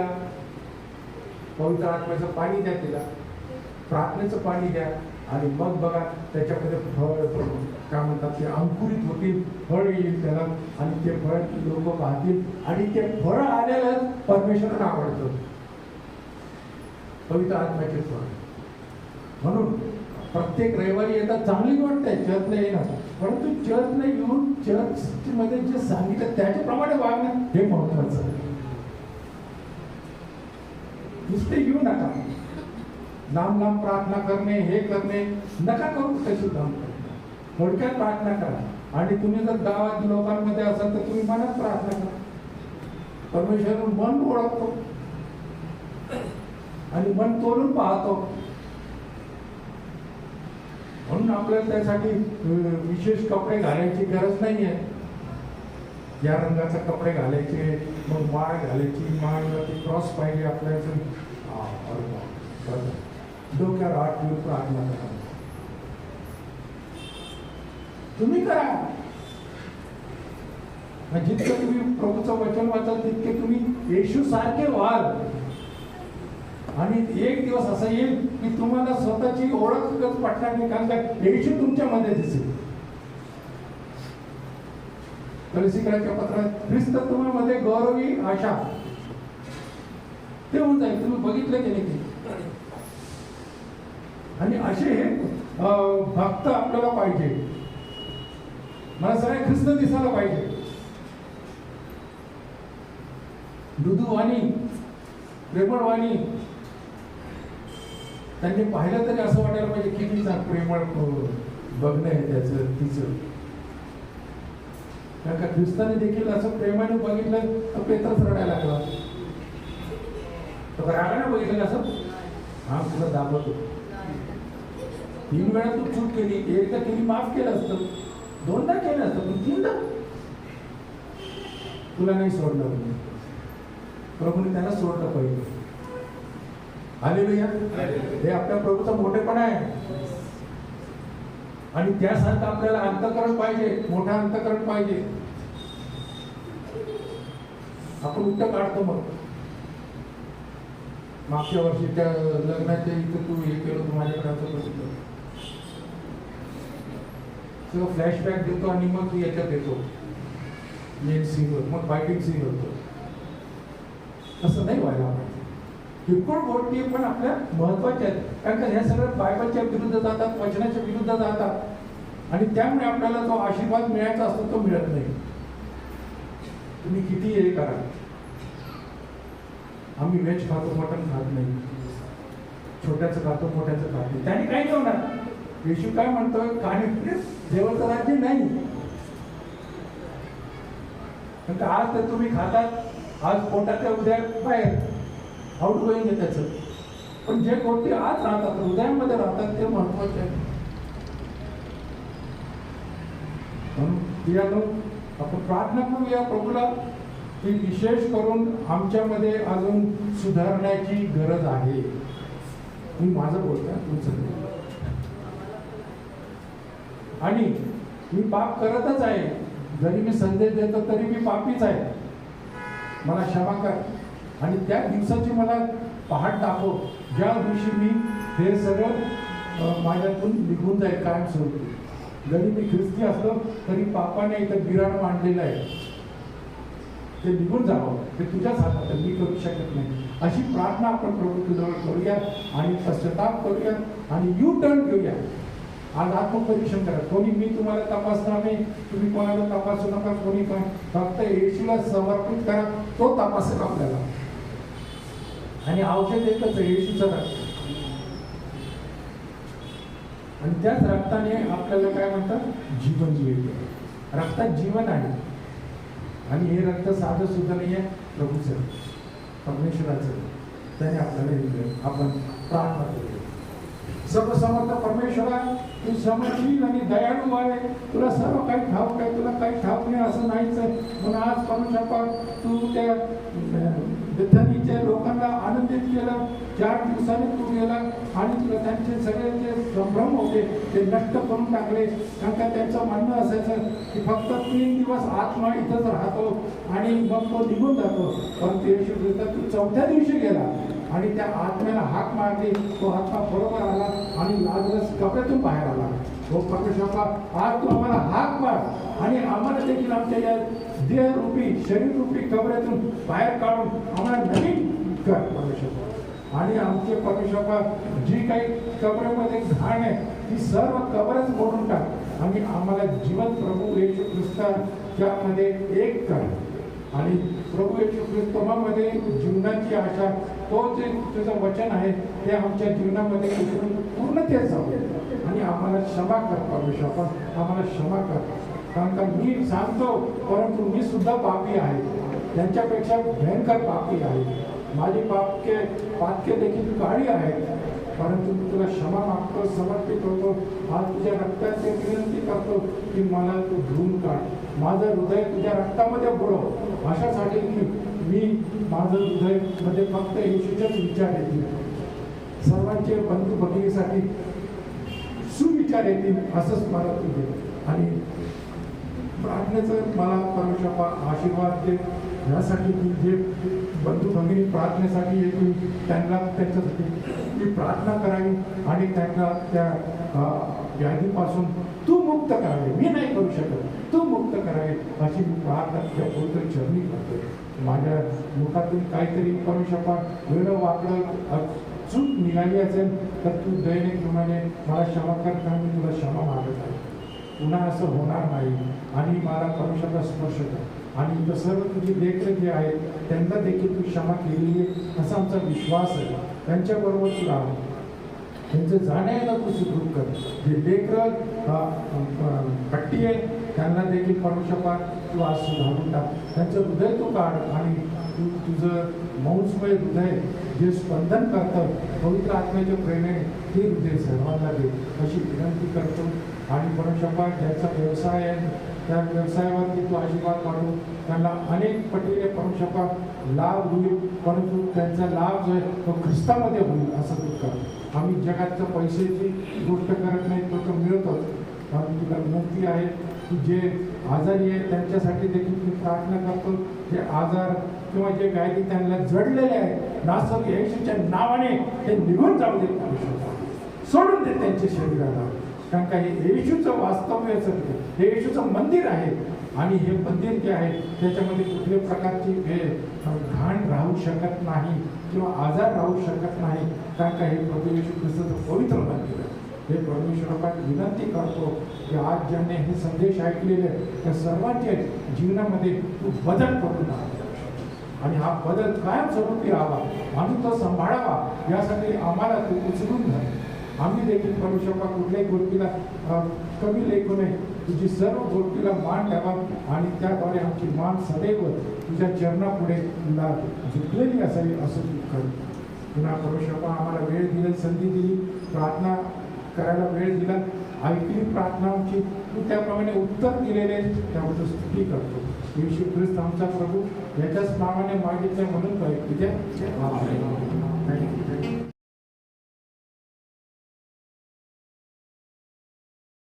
पवित्र आत्म्याचं पाणी द्या तिला, प्रार्थनेचं पाणी द्या. आणि मग बघा त्याच्यामध्ये फळ, काय म्हणतात ते, अंकुरित होतील, फळ येईल त्याला. आणि ते फळ लोक पाहतील. आणि ते फळ आलेलं परमेश्वराला आवडतं, पवित्र आत्म्याचे फळ. म्हणून प्रत्येक रविवारी येतात, चांगली गोष्ट आहे चर्चला येणं, परंतु चर्चला येऊन चर्चमध्ये जे सांगितलं त्याच्याप्रमाणे वागणं हे महत्वाचं आहे. नुसते येऊ नका, लांब लांब प्रार्थना करणे, हे करणे नका करू. तशी लांब थोडक्यात प्रार्थना करा. आणि तुम्ही जर गावात लोकांमध्ये असाल तर तुम्ही मनात प्रार्थना करा. परमेश्वर मन ओळखतो आणि मन तोडून पाहतो. म्हणून आपल्याला त्यासाठी विशेष कपडे घालायची गरज नाहीये. या रंगाचे कपडे घालायचे, मग माळ घालायची, माळवरती क्रॉस पाहिजे आपल्याला, डोक्यावर हात ठेवून प्रार्थना करा. तुम्ही करा. जितकं तुम्ही प्रभूचं वचन वाचाल तितके तुम्ही येशू सारखे व्हाल. आणि एक दिवस असा येईल की तुम्हाला स्वतःची ओळखच पटणार नाही, कारण काय येशू तुमच्यामध्ये दिसेल. कलसीकराच्या पत्रात ख्रिस्त तुम्हामध्ये गौरवी आशा ते होऊन जाईल. तुम्ही बघितलं की नाही. आणि असे भक्त आपल्याला पाहिजे. मला सगळ्या ख्रिस्त दिसायला पाहिजे. मृदुवाणी, प्रेमळवाणी. त्यांनी पाहिलं तरी असं वाटायला पाहिजे की मी प्रेमळ बघणं आहे त्याचं तिचं. कारण का ख्रिस्ताने देखील असं प्रेमाने बघितलं तर पेत्रच रडायला लागला. तर रागाने बघितलं असं, हा तुला दाबतो. 3 वेळा तू चूक केली, एकदा केली माफ केलं असतं, 2दा केलं असतं, पण 3दा तुला नाही सोडलं. प्रभूने त्यांना सोडलं पाहिजे. हालेलुया. हे आपल्या प्रभूचा मोठेपणा आहे. आणि त्यासारखं आपल्याला अंतःकरण पाहिजे, मोठा अंतःकरण पाहिजे. आपण उलट काढतो. मग मागच्या वर्षी त्या लग्नाच्या इथं तू हे केलं, तू माझ्याकडे असं बघितलं, सगळं फ्लॅशबॅक देतो आणि मग तू याच्यात येतो मेन सीनवर, मग फायटिंग सीन होतो. तसं नाही व्हायला पाहिजे. किरकोळ गोष्टी पण आपल्या महत्वाच्या आहेत. कारण का ह्या सगळं बायबलच्या विरुद्ध जातात, वचनाच्या विरुद्ध जातात. आणि त्यामुळे आपल्याला जो आशीर्वाद मिळायचा असतो तो मिळत नाही. तुम्ही किती हे करा. आम्ही व्हेज खातो, मटण खात नाही. छोट्याचं खातो, मोठ्याचं खात नाही. त्याने काही नाही होणार. येशू काय म्हणतोय, खाणे देवाचं राज्य नाही. आज तर तुम्ही खातात, आज पोटाच्या उद्या बाहेर आउट गोईंग आहे त्याचं. पण जे गोष्टी आज राहतात, हृदयामध्ये राहतात, ते महत्वाचे आहे. म्हणून आपण प्रार्थना करूया प्रभूला की विशेष करून आमच्यामध्ये अजून सुधारण्याची गरज आहे. मी माझं बोलतोय, तुमचं. आणि मी पाप करतच आहे. जरी मी संदेश देतो तरी मी पापीच आहे. मला क्षमा कर. आणि त्या दिवसाची मला पहाट दाखव ज्या दिवशी मी हे सगळं माझ्यातून निघून जाईल कायमस्वरूपी. जरी मी ख्रिस्ती असलो तरी पापाने इथं बिराड मांडलेलं आहे, ते निघून जावं. ते तुझ्याच हातात, मी करू शकत नाही. अशी प्रार्थना आपण प्रभूजवळ करूया आणि पश्चाताप करूया आणि यू टर्न घेऊया. आज आत्मपरीक्षण करा. कोणी मी तुम्हाला तपासणार नाही, तुम्ही कोणाला तपासू नका. कोणी पण फक्त येशूला समर्पित करा, तो तपासेल आपल्याला. आणि औषध एकच आहे, येशूचं रक्त. आणि त्याच रक्ताने आपल्याला काय म्हणतात, जीवन मिळते. रक्तात जीवन आहे. आणि हे रक्त साधं सुद्धा नाही आहे, प्रभूचं, परमेश्वराचं. त्याने आपल्याला दिलं. आपण प्रार्थना करूया. सर्वसमर्थ परमेश्वरा, तू समशील आणि दयाळू आहे. तुला सर्व काही ठाऊक आहे, तुला काही ठाऊक नाही असं नाहीच आहे. म्हणून आज परमेश्वरा तू त्या बेथानीच्या लोकांना आनंदित केलं. 4 दिवसांनी तू गेला आणि तुला त्यांचे सगळे जे संभ्रम होते ते नष्ट करून टाकले. कारण का त्यांचं म्हणणं असायचं की फक्त 3 दिवस आत्मा इथंच राहतो आणि मग तो निघून जातो. पण ते तू 4थ्या दिवशी गेला आणि त्या आत्म्याला हाक मारली. तो आत्मा बरोबर आला आणि लाजरस कपड्यातून बाहेर आला. तो परमेश्वरा आज तू आम्हाला हाक मार आणि आम्हाला देखील आमच्या या देहरूपी शरीररूपी कपड्यातून बाहेर काढून आम्हाला नवीन कर परमेश्वरा. आणि आमचे परमेश्वरा जी काही कबरेमध्ये घाण आहे ती सर्व कबरच मोडून टाक आणि आम्हाला जीवन प्रभू येशू ख्रिस्ताच्यामध्ये एक कर. आणि प्रभू येशू ख्रिस्तामध्ये जीवनाची आशा, तो जे तुझं वचन आहे ते आमच्या जीवनामध्ये पूर्णतेच जाऊ आणि आम्हाला क्षमा कर परमेश्वर. आम्हाला क्षमा कर. कारण का मी सांगतो परंतु मी सुद्धा पापी आहे, त्यांच्यापेक्षा भयंकर पापी आहे. माझी पातके देखील काळी आहेत. परंतु मी तुला क्षमा मागतो, समर्पित होतो. आज तुझ्या रक्ताची विनंती करतो की मला तू धुवून काढ. माझं हृदय तुझ्या रक्तामध्ये बुडव. अशासाठी की मी माझं हृदय मध्ये फक्त येशूच्याच विचार येतील, सर्वांचे बंधू भगिनीसाठी सुविचार येतील असंच मला तुझे. आणि प्रार्थनेचं मला परमेश्वर आशीर्वाद दे, यासाठी की जे बंधू भगिनी प्रार्थनेसाठी येतील त्यांना त्यांच्यासाठी मी प्रार्थना करावी आणि त्यांना त्या व्याधीपासून तू मुक्त करावे. मी नाही करू शकत, तू मुक्त करावे अशी मी प्रार्थना त्या पवित्र चरणी करतो. माझ्या मुखातून काहीतरी परमेश्वर वेगळं वाकडं चूक निघाली असेल तर तू दयेने कृपेने मला क्षमा कर, कारण मी तुला क्षमा मागत आहे. पुन्हा असं होणार नाही. आणि मला परमेश्वराचा स्पर्श कर आणि इथं सर्व तुझी देखरेख जे आहे त्यांना देखील तू क्षमा केलेली आहे असा आमचा विश्वास आहे. त्यांच्याबरोबर तू राहा, त्यांचं जाण्याला तू सुखरूप कर. जे लेकरं हट्टी आहे त्यांना देखील परमेश्वर तू आज सुधारून टाक. त्यांचं हृदय तू काढ आणि तू तुझं मौजमय हृदय जे स्पंदन करतं पवित्र आत्म्याच्या प्रेरणेने ते हृदय सर्वांना दे अशी विनंती करतो. आणि परमेश्वर ज्याचा व्यवसाय आहे त्या व्यवसायावरती तू आशीर्वाद पाठवू, त्यांना अनेक पटीने परमेश्वर लाभ होईल, परंतु त्यांचा लाभ जो आहे तो ख्रिस्तामध्ये होईल असं तू कर. आम्ही जगातच्या पैशाची गोष्ट करत नाही, तो मिळतोच. पण तुला विनंती आहे की जे आजारी आहे त्यांच्यासाठी देखील मी प्रार्थना करतो. जे आजार किंवा जे व्याधी त्यांना जडलेले आहेत नासक येशूच्या नावाने ते निघून जाऊ दे, सोडून दे त्यांच्या शरीराला. कारण का हे येशूचं वास्तव्य असं हे येशूचं मंदिर आहे आणि हे मंदिर जे आहे त्याच्यामध्ये कुठल्याही प्रकारची घाण राहू शकत नाही किंवा आजार राहू शकत नाही. कारण का हे प्रभू येशू ख्रिस्ताचं पवित्र मंदिर आहे. हे परमेश्वराला विनंती करतो की आज ज्यांनी हे संदेश ऐकलेले त्या सर्वांच्या जीवनामध्ये तू बदल करून आणि हा बदल कायमस्वरूपी राहावा आणि तो सांभाळावा यासाठी आम्हाला तू उचलून घ्या. आम्ही देखील परमेश्वरा कुठल्याही गोष्टीला कमी लेखू नये, तुझी सर्व गोष्टीला मान द्यावा आणि त्याद्वारे आमची मान सदैव तुझ्या चरणापुढे तुला झुकलेली असावी असं तू कर. पुन्हा परमेश्वरा आम्हाला वेळ दिली, संधी दिली, प्रार्थना करायला वेळ दिला, ऐकली प्रार्थना आमची, तू त्याप्रमाणे उत्तर दिलेले त्याबद्दल स्तुती करतो. येशू ख्रिस्त आमचा प्रभू याच्याच नावाने मागितलं म्हणून काय तुझ्या थँक्यू.